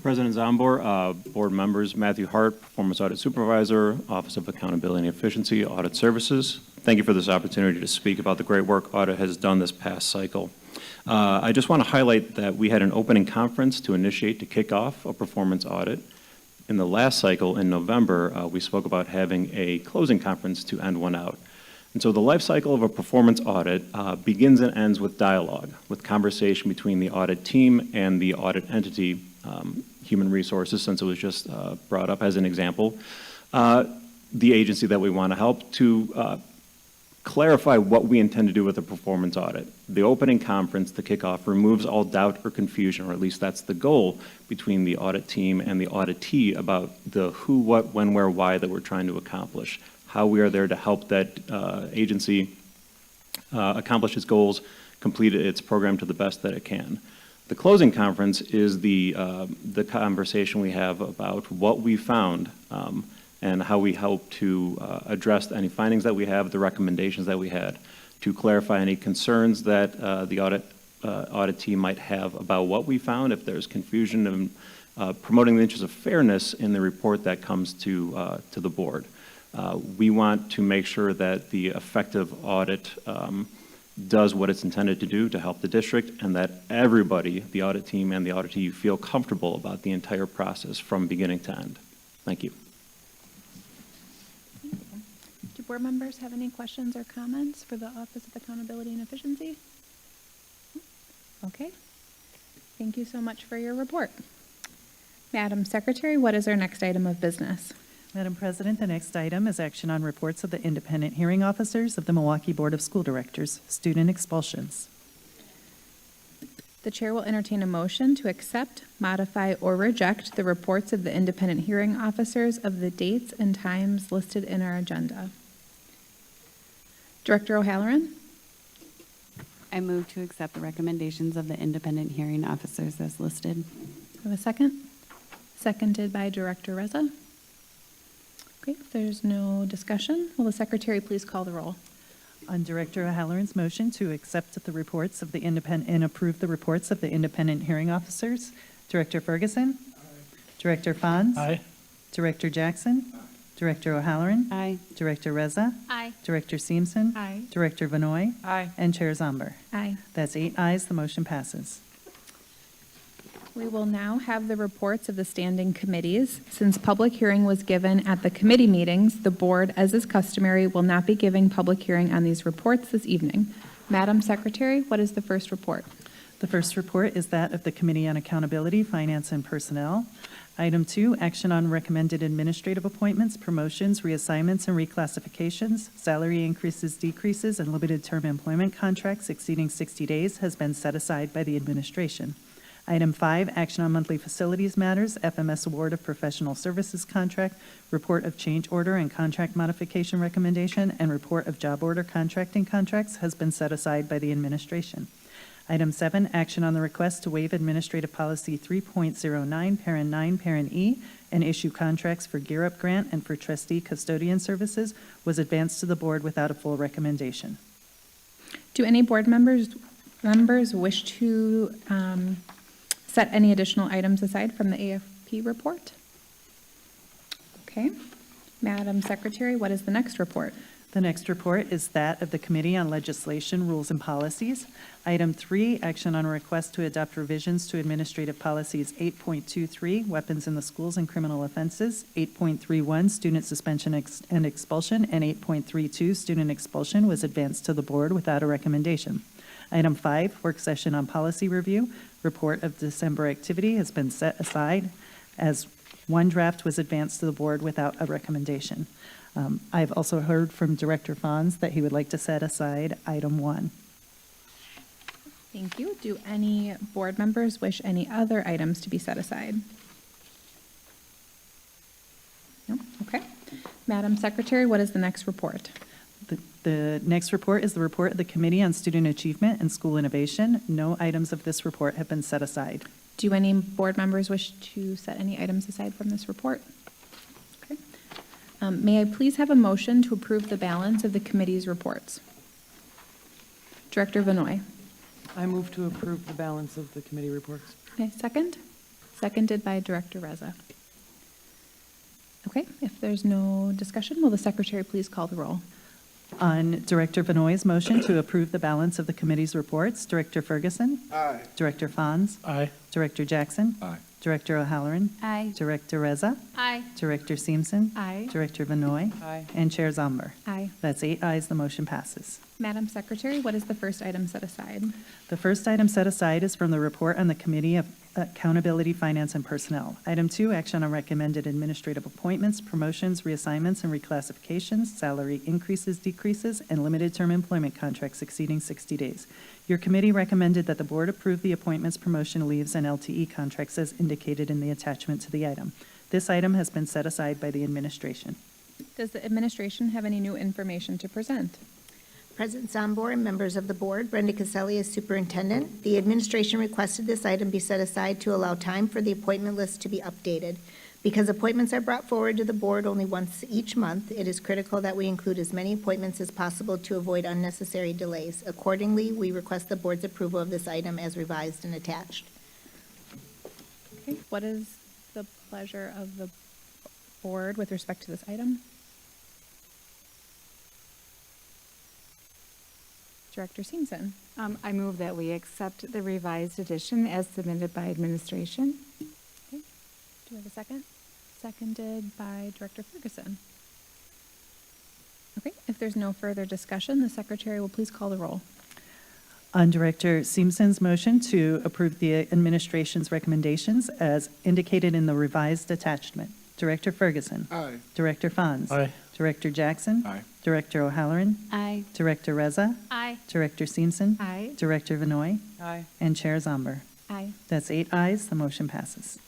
President Zombor, board members, Matthew Hart, Performance Audit Supervisor, Office of Accountability and Efficiency, Audit Services. Thank you for this opportunity to speak about the great work Audit has done this past cycle. I just want to highlight that we had an opening conference to kick off a performance audit. In the last cycle, in November, we spoke about having a closing conference to end one out. And so the life cycle of a performance audit begins and ends with dialogue, with conversation between the audit team and the audit entity, human resources, since it was just brought up as an example, the agency that we want to help to clarify what we intend to do with a performance audit. The opening conference, the kickoff, removes all doubt or confusion, or at least that's the goal, between the audit team and the auditee about the who, what, when, where, why that we're trying to accomplish, how we are there to help that agency accomplish its goals, complete its program to the best that it can. The closing conference is the conversation we have about what we found and how we help to address any findings that we have, the recommendations that we had, to clarify any concerns that the audit team might have about what we found, if there's confusion, and promoting the interest of fairness in the report that comes to the board. We want to make sure that the effective audit does what it's intended to do to help the district, and that everybody, the audit team and the auditee, feel comfortable about the entire process from beginning to end. Thank you. Do board members have any questions or comments for the Office of Accountability and Efficiency? Okay. Thank you so much for your report. Madam Secretary, what is our next item of business? Madam President, the next item is action on reports of the independent hearing officers of the Milwaukee Board of School Directors, student expulsions. The chair will entertain a motion to accept, modify, or reject the reports of the independent hearing officers of the dates and times listed in our agenda. Director O'Halloran? I move to accept the recommendations of the independent hearing officers as listed. Have a second? Seconded by Director Reza. Okay, if there's no discussion, will the secretary please call the roll? On Director O'Halloran's motion to accept the reports of the independent and approve the reports of the independent hearing officers, Director Ferguson? Aye. Director Fonz? Aye. Director Jackson? Aye. Director O'Halloran? Aye. Director Reza? Aye. Director Seamson? Aye. Director Vanoy? Aye. And Chair Zomber? Aye. That's 8 ayes, the motion passes. We will now have the reports of the standing committees. Since public hearing was given at the committee meetings, the board, as is customary, will not be giving public hearing on these reports this evening. Madam Secretary, what is the first report? The first report is that of the Committee on Accountability, Finance, and Personnel. Item 2, action on recommended administrative appointments, promotions, reassignments, and reclassifications, salary increases, decreases, and limited-term employment contracts exceeding 60 days has been set aside by the administration. Item 5, action on monthly facilities matters, FMS award of professional services contract, report of change order and contract modification recommendation, and report of job order contracting contracts has been set aside by the administration. Item 7, action on the request to waive Administrative Policy 3.09, Parent 9, Parent E, and issue contracts for Gear Up Grant and for trustee custodian services was advanced to the board without a full recommendation. Do any board members wish to set any additional items aside from the AFP report? Okay. Madam Secretary, what is the next report? The next report is that of the Committee on Legislation, Rules, and Policies. Item 3, action on a request to adopt revisions to Administrative Policies 8.23, Weapons in the Schools and Criminal Offenses, 8.31, Student Suspension and Expulsion, and 8.32, Student Expulsion, was advanced to the board without a recommendation. Item 5, work session on policy review. Report of December activity has been set aside as one draft was advanced to the board without a recommendation. I've also heard from Director Fonz that he would like to set aside item 1. Thank you. Do any board members wish any other items to be set aside? No? Okay. Madam Secretary, what is the next report? The next report is the report of the Committee on Student Achievement and School Innovation. No items of this report have been set aside. Do any board members wish to set any items aside from this report? Okay. May I please have a motion to approve the balance of the committee's reports? Director Vanoy. I move to approve the balance of the committee reports. Okay, second? Seconded by Director Reza. Okay, if there's no discussion, will the secretary please call the roll? On Director Benoit's motion to approve the balance of the committee's reports, Director Ferguson. Aye. Director Fons. Aye. Director Jackson. Aye. Director O'Halloran. Aye. Director Reza. Aye. Director Seamson. Aye. Director Benoit. Aye. And Chair Zomber. Aye. That's 8 ayes, the motion passes. Madam Secretary, what is the first item set aside? The first item set aside is from the report on the Committee of Accountability, Finance, and Personnel. Item 2, action on recommended administrative appointments, promotions, reassignments, and reclassifications, salary increases, decreases, and limited term employment contracts exceeding 60 days. Your committee recommended that the board approve the appointments, promotion, leaves, and LTE contracts as indicated in the attachment to the item. This item has been set aside by the administration. Does the administration have any new information to present? President Zombor and members of the board, Brenda Caselli is superintendent. The administration requested this item be set aside to allow time for the appointment list to be updated. Because appointments are brought forward to the board only once each month, it is critical that we include as many appointments as possible to avoid unnecessary delays. Accordingly, we request the board's approval of this item as revised and attached. Okay, what is the pleasure of the board with respect to this item? Director Seamson. I move that we accept the revised edition as submitted by administration. Okay. Do we have a second? Seconded by Director Ferguson. Okay, if there's no further discussion, the secretary will please call the roll. On Director Seamson's motion to approve the administration's recommendations as indicated in the revised attachment, Director Ferguson. Aye. Director Fons. Aye. Director Jackson. Aye. Director O'Halloran. Aye. Director Reza. Aye. Director Seamson. Aye. Director Vanoy. Aye. And Chair Zomber. Aye. That's 8 ayes, the motion passes.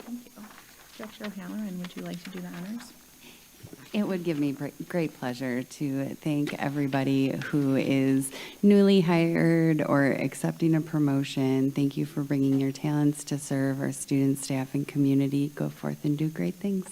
Thank you. Director O'Halloran, would you like to do the honors? It would give me great pleasure to thank everybody who is newly hired or accepting a promotion. Thank you for bringing your talents to serve our students, staff, and community. Go forth and do great things.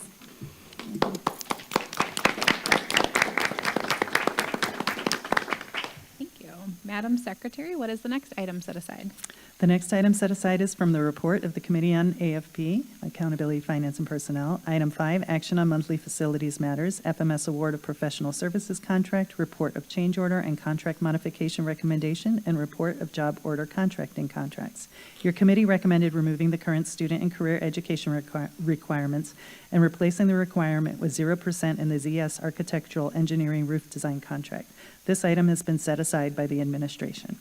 Thank you. Madam Secretary, what is the next item set aside? The next item set aside is from the report of the Committee on AFP, Accountability, Finance, and Personnel. Item 5, action on monthly facilities matters, FMS award of professional services contract, report of change order and contract modification recommendation, and report of job order contracting contracts. Your committee recommended removing the current student and career education requirements and replacing the requirement with 0% in the ZS Architectural Engineering Roof Design contract. This item has been set aside by the administration.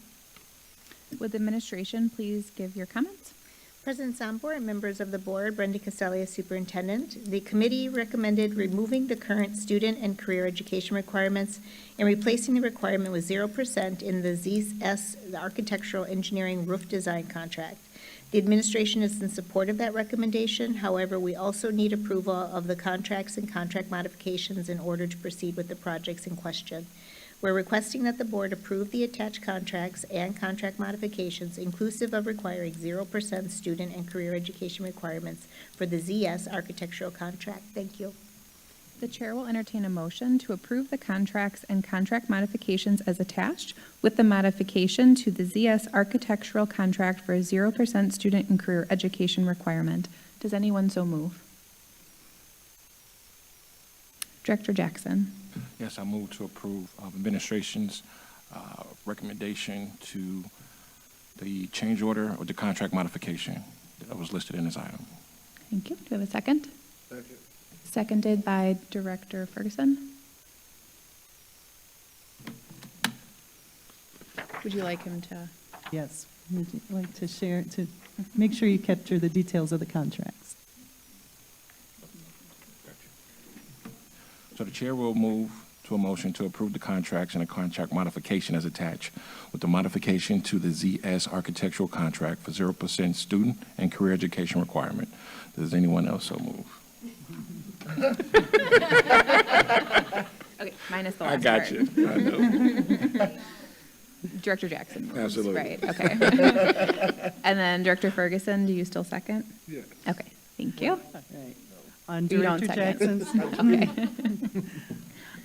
Would the administration please give your comments? President Zombor and members of the board, Brenda Caselli is superintendent. The committee recommended removing the current student and career education requirements and replacing the requirement with 0% in the ZS, the Architectural Engineering Roof Design contract. The administration is in support of that recommendation. However, we also need approval of the contracts and contract modifications in order to proceed with the projects in question. We're requesting that the board approve the attached contracts and contract modifications inclusive of requiring 0% student and career education requirements for the ZS architectural contract. Thank you. The chair will entertain a motion to approve the contracts and contract modifications as attached with the modification to the ZS architectural contract for a 0% student and career education requirement. Does anyone so move? Director Jackson. Yes, I move to approve administration's recommendation to the change order or the contract modification that was listed in this item. Thank you. Do we have a second? Second. Seconded by Director Ferguson. Would you like him to? Yes, would you like to share, to make sure you capture the details of the contracts? So the chair will move to a motion to approve the contracts and a contract modification as attached, with the modification to the ZS architectural contract for 0% student and career education requirement. Does anyone else so move? Okay, minus the I last got part. you. I know. Director Jackson moves. Absolutely. Right, okay. And then Director Ferguson, do you still second? Yes. Okay, thank you. Right. On You don't Director second. Jackson's. Okay.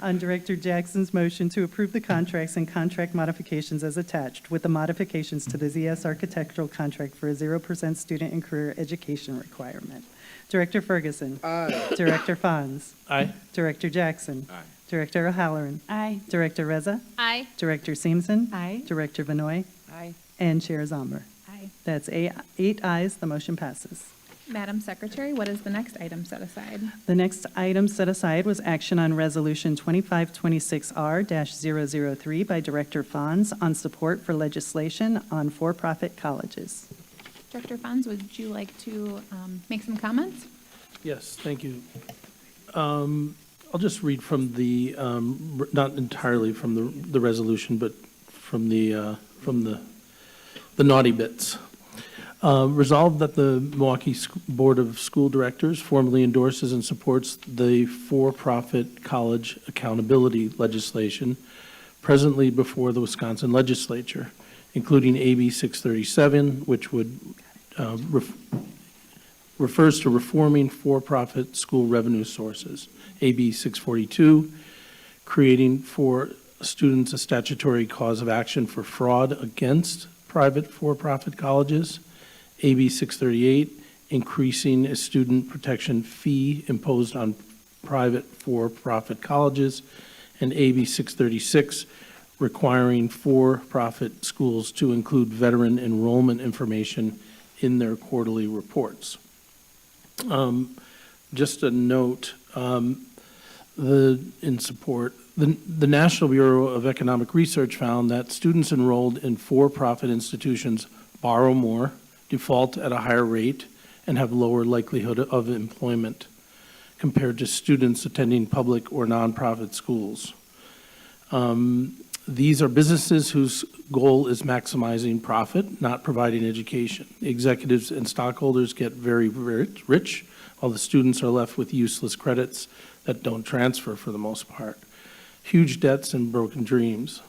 On Director Jackson's motion to approve the contracts and contract modifications as attached, with the modifications to the ZS architectural contract for a 0% student and career education requirement. Director Ferguson. Aye. Director Fons. Aye. Director Jackson. Aye. Director O'Halloran. Aye. Director Reza. Aye. Director Seamson. Aye. Director Benoit. Aye. And Chair Zomber. Aye. That's eight ayes, the motion passes. Madam Secretary, what is the next item set aside? The next item set aside was action on Resolution 2526R-003 by Director Fons on support for legislation on for-profit colleges. Director Fons, would you like to make some comments? Yes, thank you. I'll just read from the, not entirely from the resolution, but from the naughty bits. Resolved that the Milwaukee Board of School Directors formally endorses and supports the for-profit college accountability legislation presently before the Wisconsin legislature, including AB 637, which would refers to reforming for-profit school revenue sources, AB 642, creating for students a statutory cause of action for fraud against private for-profit colleges, AB 638, increasing a student protection fee imposed on private for-profit colleges, and AB 636, requiring for-profit schools to include veteran enrollment information in their quarterly reports. Just a note, in support, the National Bureau of Economic Research found that students enrolled in for-profit institutions borrow more, default at a higher rate, and have lower likelihood of employment compared to students attending public or nonprofit schools. These are businesses whose goal is maximizing profit, not providing education. Executives and stockholders get very rich, while the students are left with useless credits that don't transfer for the most part. Huge debts and broken dreams.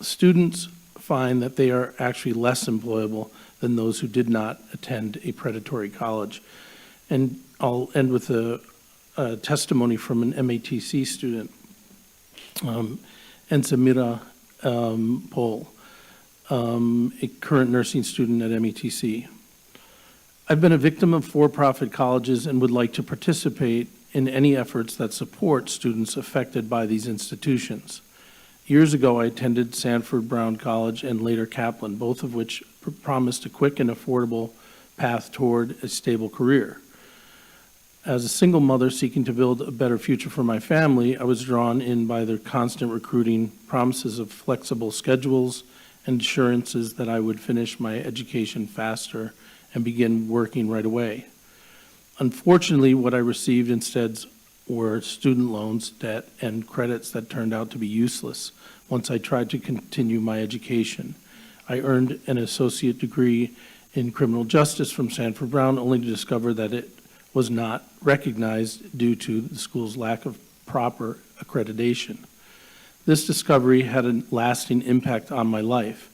Students find that they are actually less employable than those who did not attend a predatory college. And I'll end with a testimony from an MATC student, Ensamira Pol, a current nursing student at MATC. I've been a victim of for-profit colleges and would like to participate in any efforts that support students affected by these institutions. Years ago, I attended Sanford Brown College and later Kaplan, both of which promised a quick and affordable path toward a stable career. As a single mother seeking to build a better future for my family, I was drawn in by their constant recruiting, promises of flexible schedules, and assurances that I would finish my education faster and begin working right away. Unfortunately, what I received instead were student loans, debt, and credits that turned out to be useless once I tried to continue my education. I earned an associate degree in criminal justice from Sanford Brown, only to discover that it was not recognized due to the school's lack of proper accreditation. This discovery had a lasting impact on my life.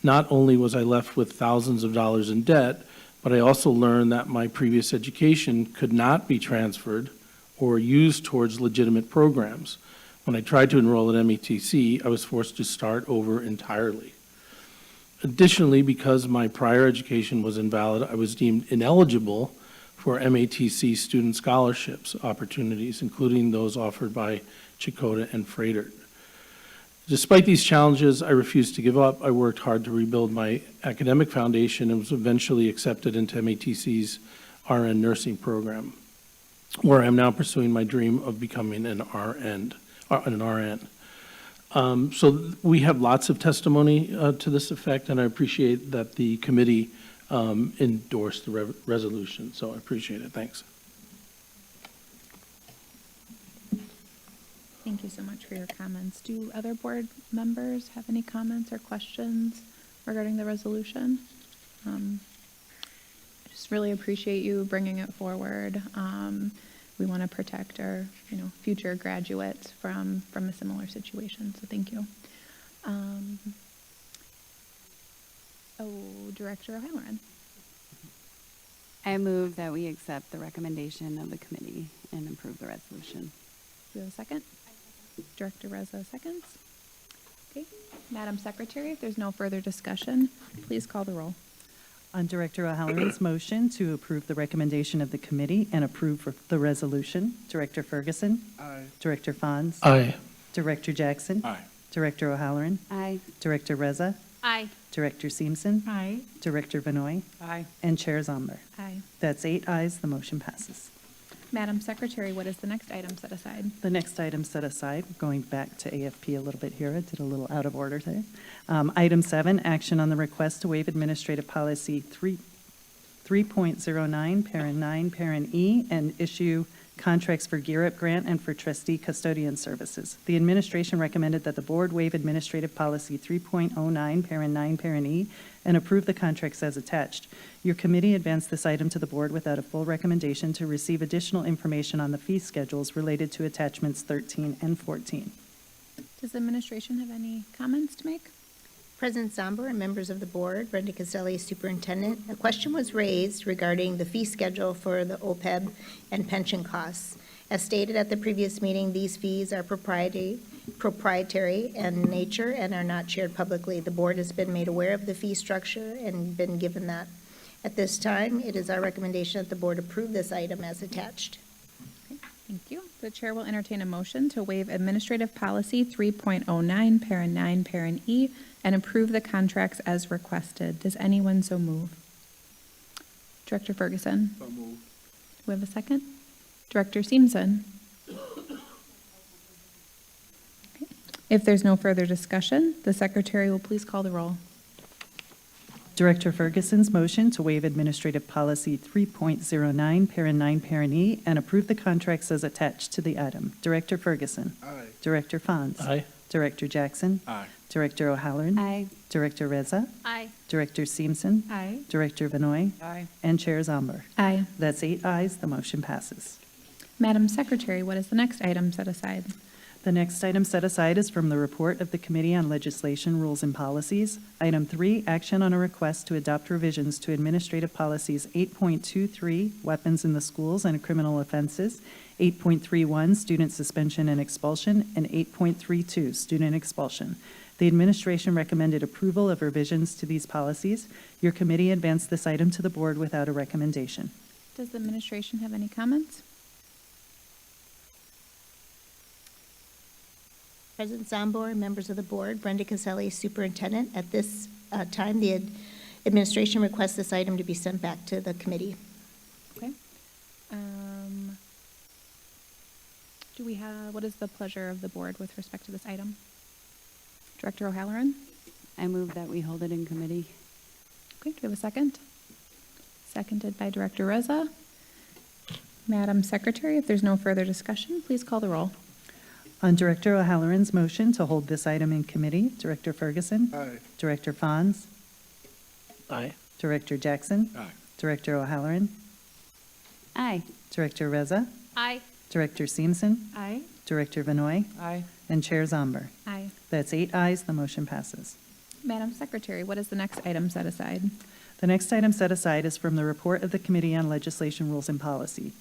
Not only was I left with thousands of dollars in debt, but I also learned that my previous education could not be transferred or used towards legitimate programs. When I tried to enroll at METC, I was forced to start over entirely. Additionally, because my prior education was invalid, I was deemed ineligible for MATC student scholarships opportunities, including those offered by Chakota and Froedtert. Despite these challenges, I refused to give up. I worked hard to rebuild my academic foundation and was eventually accepted into MATC's RN nursing program, where I am now pursuing my dream of becoming an RN. So we have lots of testimony to this effect, and I appreciate that the committee endorsed the resolution. So I appreciate it. Thanks. Thank you so much for your comments. Do other board members have any comments or questions regarding the resolution? I just really appreciate you bringing it forward. We want to protect our, future graduates from a similar situation, so thank you. Director O'Halloran. I move that we accept the recommendation of the committee and approve the resolution. Do we have a second? Director Reza seconds. Okay. Madam Secretary, if there's no further discussion, please call the roll. On Director O'Halloran's motion to approve the recommendation of the committee and approve the resolution, Director Ferguson. Aye. Director Fons. Aye. Director Jackson. Aye. Director O'Halloran. Aye. Director Reza. Aye. Director Simpson. Aye. Director Vanoy. Aye. And Chair Zomber. Aye. That's 8 ayes, the motion passes. Madam Secretary, what is the next item set aside? The next item set aside, going back to AFP a little bit here, I did a little out of order there. Item 7, action on the request to waive administrative policy 3.09, parent 9, parent E, and issue contracts for Gear Up Grant and for trustee custodian services. The administration recommended that the board waive administrative policy 3.09, parent 9, parent E, and approve the contracts as attached. Your committee advanced this item to the board without a full recommendation to receive additional information on the fee schedules related to attachments 13 and 14. Does the administration have any comments to make? President Zomber and members of the board, Brenda Caselli, Superintendent, a question was raised regarding the fee schedule for the OPEB and pension costs. As stated at the previous meeting, these fees are proprietary in nature and are not shared publicly. The board has been made aware of the fee structure and been given that. At this time, it is our recommendation that the board approve this item as attached. Okay, thank you. The chair will entertain a motion to waive administrative policy 3.09, parent 9, parent E, and approve the contracts as requested. Does anyone so move? Director Ferguson? So moved. Do we have a second? Director Simpson? Okay. If there's no further discussion, the secretary will please call the roll. Director Ferguson's motion to waive administrative policy 3.09, parent 9, parent E, and approve the contracts as attached to the item. Director Ferguson. Aye. Director Fons. Aye. Director Jackson. Aye. Director O'Halloran. Aye. Director Reza. Aye. Director Simpson. Aye. Director Vanoy. Aye. And Chair Zomber. Aye. That's 8 ayes, the motion passes. Madam Secretary, what is the next item set aside? The next item set aside is from the report of the Committee on Legislation, Rules, and Policies. Item 3, action on a request to adopt revisions to Administrative Policies 8.23, Weapons in the Schools and Criminal Offenses, 8.31, Student Suspension and Expulsion, and 8.32, Student Expulsion. The administration recommended approval of revisions to these policies. Your committee advanced this item to the board without a recommendation. Does the administration have any comments? President Zomber, members of the board, Brenda Caselli, Superintendent. At this time, the administration requests this item to be sent back to the committee. Okay. What is the pleasure of the board with respect to this item? Director O'Halloran? I move that we hold it in committee. Okay, do we have a second? Seconded by Director Reza. Madam Secretary, if there's no further discussion, please call the roll. On Director O'Halloran's motion to hold this item in committee, Director Ferguson. Aye. Director Fons. Aye. Director Jackson. Aye. Director O'Halloran. Aye. Director Reza. Aye. Director Simpson. Aye. Director Vanoy. Aye. And Chair Zomber. Aye. That's 8 ayes, the motion passes. Madam Secretary, what is the next item set aside? The next item set aside is from the report of the Committee on Legislation, Rules, and Policy.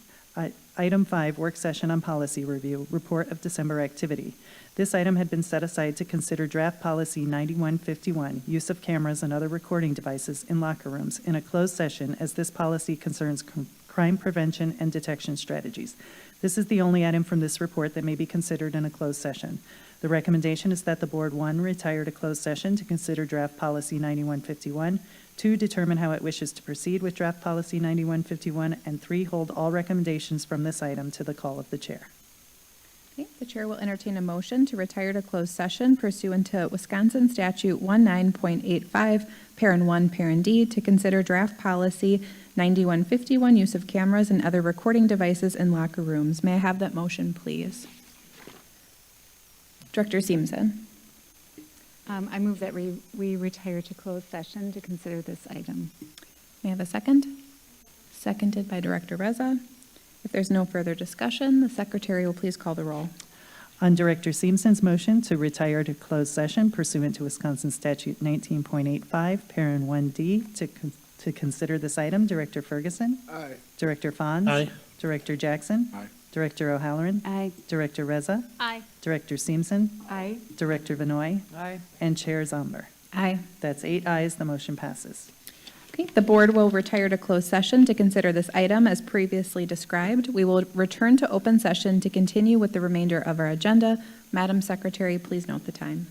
Item 5, work session on policy review, report of December activity. This item had been set aside to consider draft policy 9151, use of cameras and other recording devices in locker rooms, in a closed session, as this policy concerns crime prevention and detection strategies. This is the only item from this report that may be considered in a closed session. The recommendation is that the board, 1, retire to closed session to consider draft policy 9151, 2, determine how it wishes to proceed with draft policy 9151, and 3, hold all recommendations from this item to the call of the chair. Okay, the chair will entertain a motion to retire to closed session pursuant to Wisconsin Statute 19.85, parent 1, parent D, to consider draft policy 9151, use of cameras and other recording devices in locker rooms. May I have that motion, please? Director Seamson. I move that we retire to closed session to consider this item. May I have a second? Seconded by Director Reza. If there's no further discussion, the secretary will please call the roll. On Director Seamson's motion to retire to closed session pursuant to Wisconsin Statute 19.85, Parent 1D, to consider this item, Director Ferguson. Aye. Director Fonz. Aye. Director Jackson. Aye. Director O'Halloran. Aye. Director Reza. Aye. Director Seamson. Aye. Director Vinoy. Aye. And Chair Zomber. Aye. That's 8 ayes, the motion passes. Okay, the board will retire to closed session to consider this item as previously described. We will return to open session to continue with the remainder of our agenda. Madam Secretary, please note the time.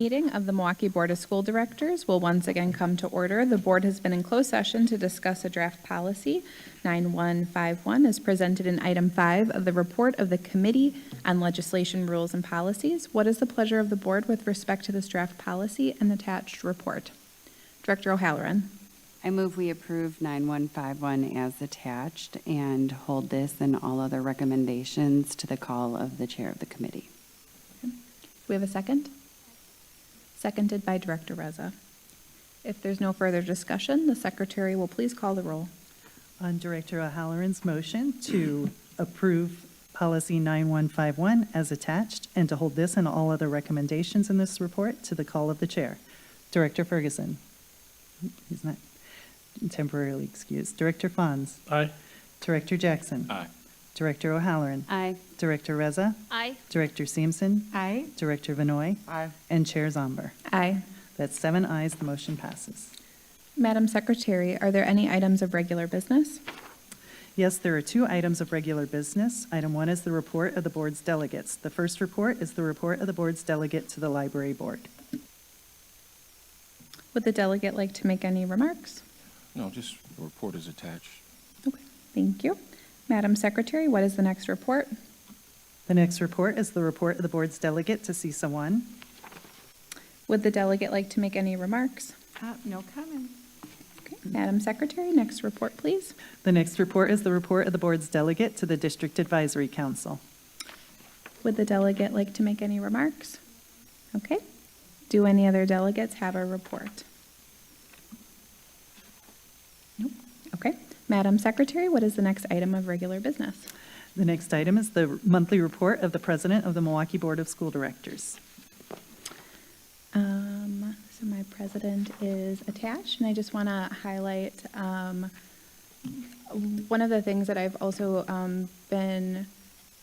Meeting of the Milwaukee Board of School Directors will once again come to order. The board has been in closed session to discuss a draft policy. 9151 is presented in item 5 of the report of the Committee on Legislation, Rules, and Policies. What is the pleasure of the board with respect to this draft policy and attached report? Director O'Halloran. I move we approve 9151 as attached and hold this and all other recommendations to the call of the chair of the committee. Do we have a second? Seconded by Director Reza. If there's no further discussion, the secretary will please call the roll. On Director O'Halloran's motion to approve policy 9151 as attached and to hold this and all other recommendations in this report to the call of the chair. Director Ferguson. He's not temporarily excused. Director Fons. Aye. Director Jackson. Aye. Director O'Halloran. Aye. Director Reza. Aye. Director Simpson. Aye. Director Vinoy. Aye. And Chair Zomber. Aye. That's 7 ayes, the motion passes. Madam Secretary, are there any items of regular business? Yes, there are 2 items of regular business. Item 1 is the report of the board's delegates. The first report is the report of the board's delegate to the library board. Would the delegate like to make any remarks? No, just the report is attached. Okay, thank you. Madam Secretary, what is the next report? The next report is the report of the board's delegate to CISA 1. Would the delegate like to make any remarks? No comment. Okay, Madam Secretary, next report, please. The next report is the report of the board's delegate to the District Advisory Council. Would the delegate like to make any remarks? Okay. Do any other delegates have a report? Nope. Okay. Madam Secretary, what is the next item of regular business? The next item is the monthly report of the president of the Milwaukee Board of School Directors. So my president is attached, and I just want to highlight one of the things that I've also been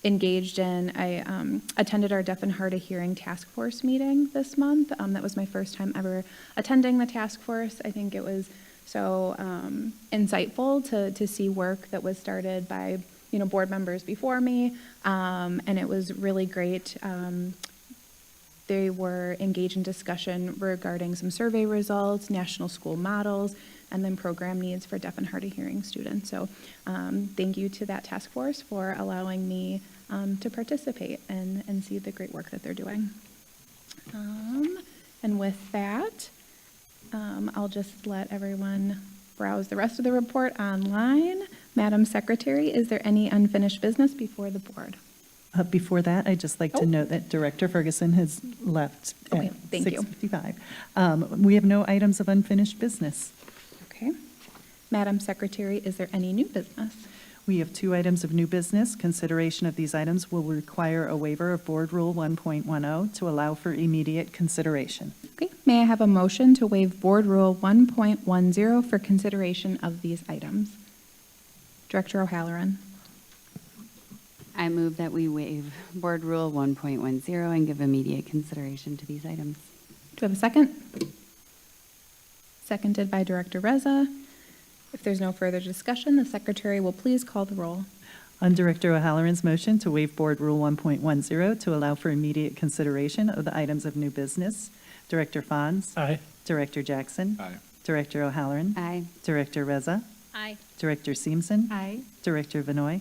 engaged in. I attended our Deaf and Hard of Hearing Task Force meeting this month. That was my first time ever attending the task force. I think it was so insightful to see work that was started by board members before me, and it was really great. They were engaged in discussion regarding some survey results, national school models, and then program needs for deaf and hard of hearing students. So thank you to that task force for allowing me to participate and see the great work that they're doing. And with that, I'll just let everyone browse the rest of the report online. Madam Secretary, is there any unfinished business before the board? Before that, I'd just like to note that Director Ferguson has left Okay, at thank you. 6:55. We have no items of unfinished business. Okay. Madam Secretary, is there any new business? We have 2 items of new business. Consideration of these items will require a waiver of Board Rule 1.10 to allow for immediate consideration. Okay, may I have a motion to waive Board Rule 1.10 for consideration of these items? Director O'Halloran. I move that we waive Board Rule 1.10 and give immediate consideration to these items. Do I have a second? Seconded by Director Reza. If there's no further discussion, the secretary will please call the roll. On Director O'Halloran's motion to waive Board Rule 1.10 to allow for immediate consideration of the items of new business, Director Fons. Aye. Director Jackson. Aye. Director O'Halloran. Aye. Director Reza. Aye. Director Simpson. Aye. Director Vinoy.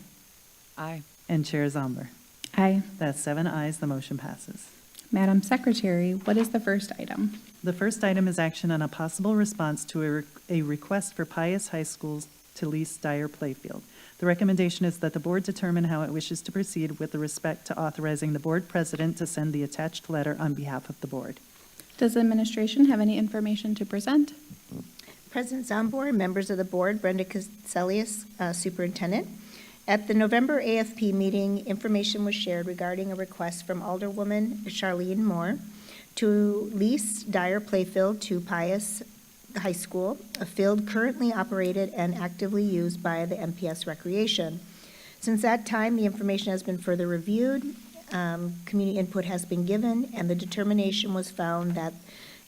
Aye. And Chair Zomber. Aye. That's 7 ayes, the motion passes. Madam Secretary, what is the first item? The first item is action on a possible response to a request for Pius High Schools to lease Dyer Playfield. The recommendation is that the board determine how it wishes to proceed with respect to authorizing the board president to send the attached letter on behalf of the board. Does the administration have any information to present? President Zambor, members of the board, Brenda Caselius, Superintendent. At the November AFP meeting, information was shared regarding a request from Alderwoman Charlene Moore to lease Dyer Playfield to Pius High School, a field currently operated and actively used by the MPS Recreation. Since that time, the information has been further reviewed, community input has been given, and the determination was found that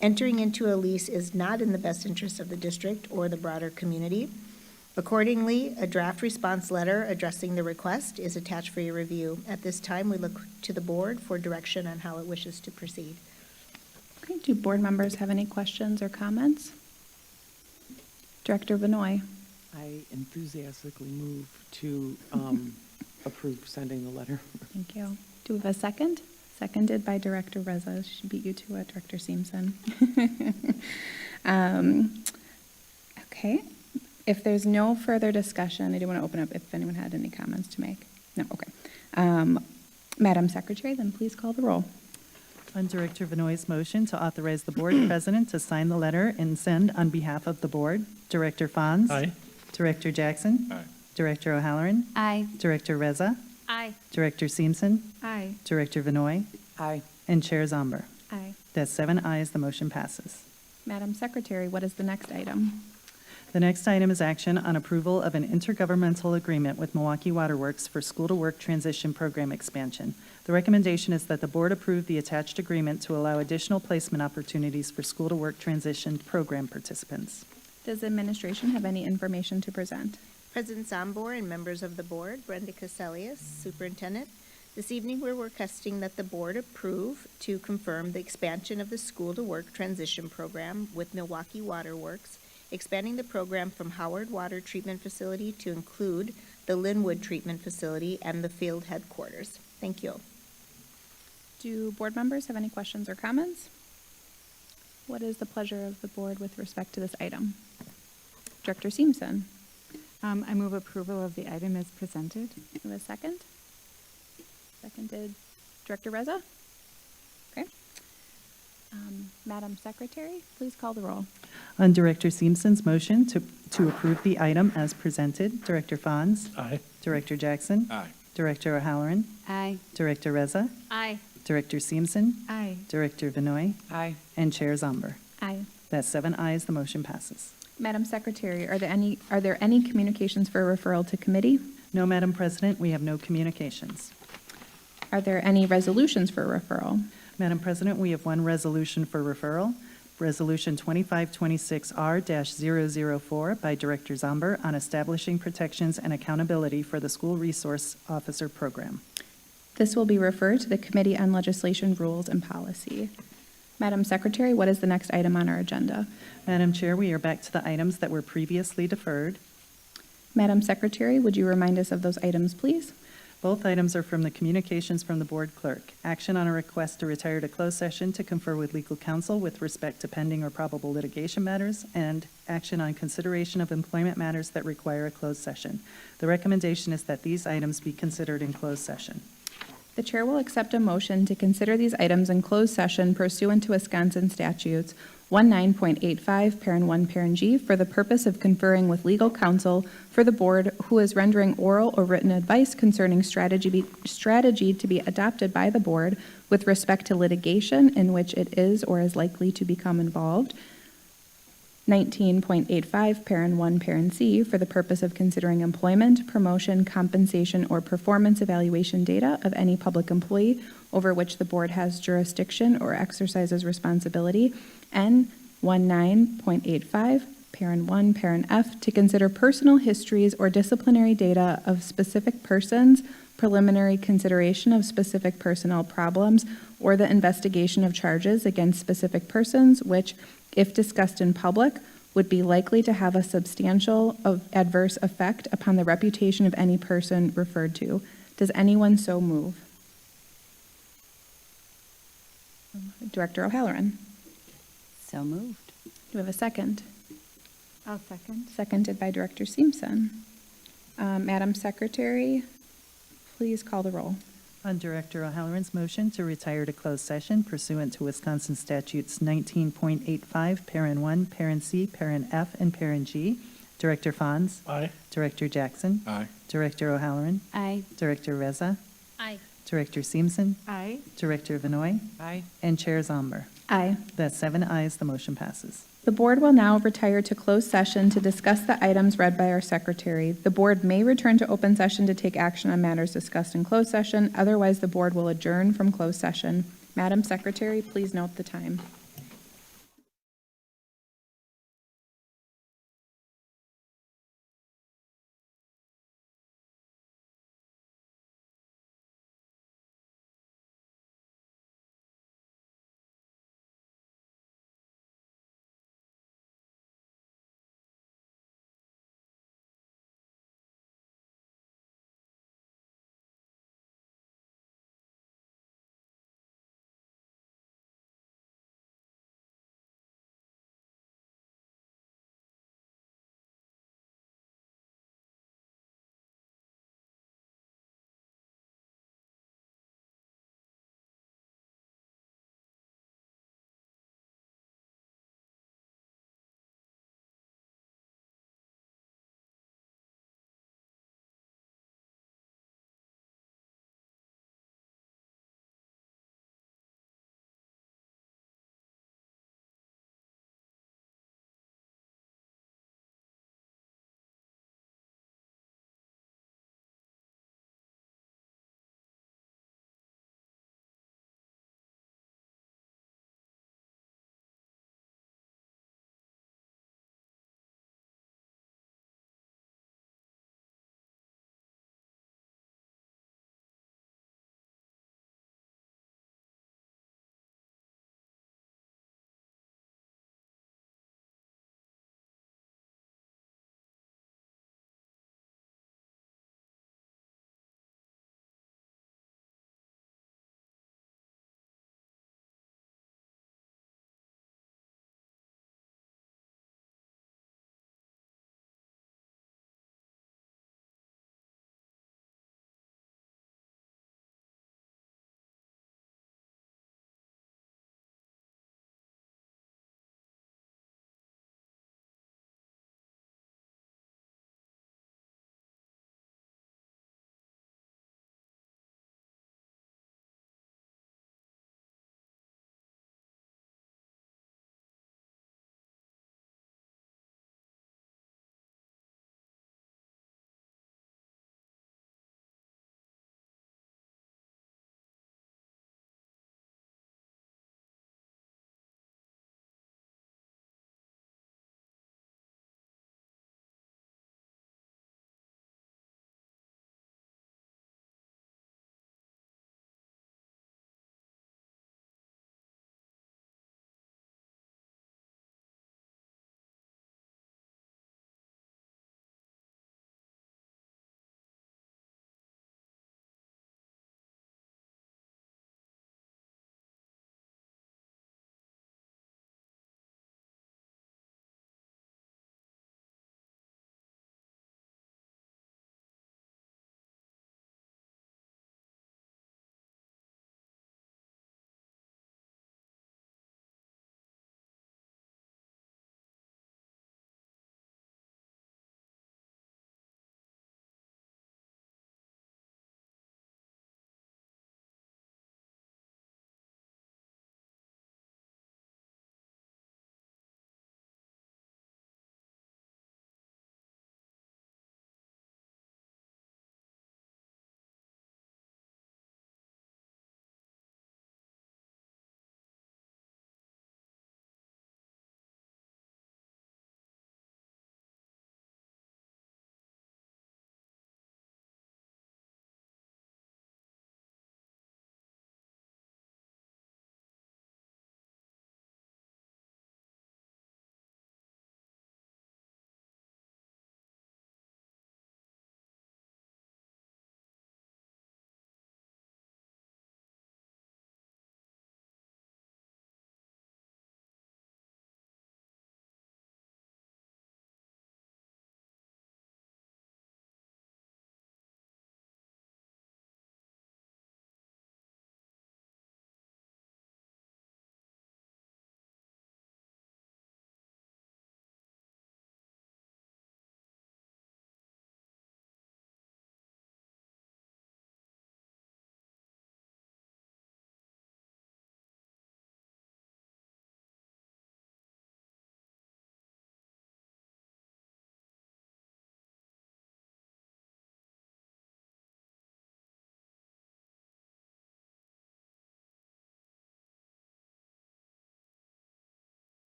entering into a lease is not in the best interest of the district or the broader community. Accordingly, a draft response letter addressing the request is attached for your review. At this time, we look to the board for direction on how it wishes to proceed. Okay, Okay, do board members have any questions or comments? Director Benoit? I enthusiastically move to approve sending the letter. Thank you. Do we have a second? Seconded by Director Reza. She beat you to it, Director Seamson. Okay. If there's no further discussion, I do want to open up if anyone had any comments to make. No, okay. Madam Secretary, then please call the roll. On Director Benoit's motion to authorize the board president to sign the letter and send on behalf of the board, Director Fons. Aye. Director Jackson. Aye. Director O'Halloran. Aye. Director Reza. Aye. Director Seamson. Aye. Director Benoit. Aye. And Chair Zomber. Aye. That's 7 ayes, the motion passes. Madam Secretary, what is the next item? The next item is action on approval of an intergovernmental agreement with Milwaukee Waterworks for school-to-work transition program expansion. The recommendation is that the board approve the attached agreement to allow additional placement opportunities for school-to-work transition program participants. Does administration have any information to present? President Zombor and members of the board, Brenda Caselius, Superintendent. This evening, we're requesting that the board approve to confirm the expansion of the school-to-work transition program with Milwaukee Waterworks, expanding the program from Howard Water Treatment Facility to include the Linwood Treatment Facility and the field headquarters. Thank you. Do board members have any questions or comments? What is the pleasure of the board with respect to this item? Director Seamson? I move approval of the item as presented. Do we have a second? Seconded. Director Reza? Okay. Madam Secretary, please call the roll. On Director Seamson's motion to approve the item as presented, Director Fons. Aye. Director Jackson. Aye. Director O'Halloran. Aye. Director Reza. Aye. Director Seamson. Aye. Director Benoit. Aye. And Chair Zomber. Aye. That's 7 ayes, the motion passes. Madam Secretary, are there any communications for referral to committee? No, Madam President, we have no communications. Are there any resolutions for referral? Madam President, we have one resolution for referral, Resolution 2526R-004 by Director Zomber on establishing protections and accountability for the School Resource Officer Program. This will be referred to the Committee on Legislation, Rules, and Policy. Madam Secretary, what is the next item on our agenda? Madam Chair, we are back to the items that were previously deferred. Madam Secretary, would you remind us of those items, please? Both items are from the communications from the board clerk. Action on a request to retire to closed session to confer with legal counsel with respect to pending or probable litigation matters, and action on consideration of employment matters that require a closed session. The recommendation is that these items be considered in closed session. The chair will accept a motion to consider these items in closed session pursuant to Wisconsin statutes 19.85, parent 1, parent G, for the purpose of conferring with legal counsel for the board who is rendering oral or written advice concerning strategy to be adopted by the board with respect to litigation in which it is or is likely to become involved. 19.85, parent 1, parent C, for the purpose of considering employment, promotion, compensation, or performance evaluation data of any public employee over which the board has jurisdiction or exercises responsibility, and 19.85, parent 1, parent F, to consider personal histories or disciplinary data of specific persons, preliminary consideration of specific personnel problems, or the investigation of charges against specific persons which, if discussed in public, would be likely to have a substantial adverse effect upon the reputation of any person referred to. Does anyone so move? Director O'Halloran. So moved. Do we have a second? I'll second. Seconded by Director Seamson. Madam Secretary, please call the roll. On Director O'Halloran's motion to retire to closed session pursuant to Wisconsin statutes 19.85, parent 1, parent C, parent F, and parent G, Director Fons. Aye. Director Jackson. Aye. Director O'Halloran. Aye. Director Reza. Aye. Director Seamson. Aye. Director Benoit. Aye. And Chair Zomber. Aye. That's 7 ayes, the motion passes. The board will now retire to closed session to discuss the items read by our secretary. The board may return to open session to take action on matters discussed in closed session. Otherwise, the board will adjourn from closed session. Madam Secretary, please note the time.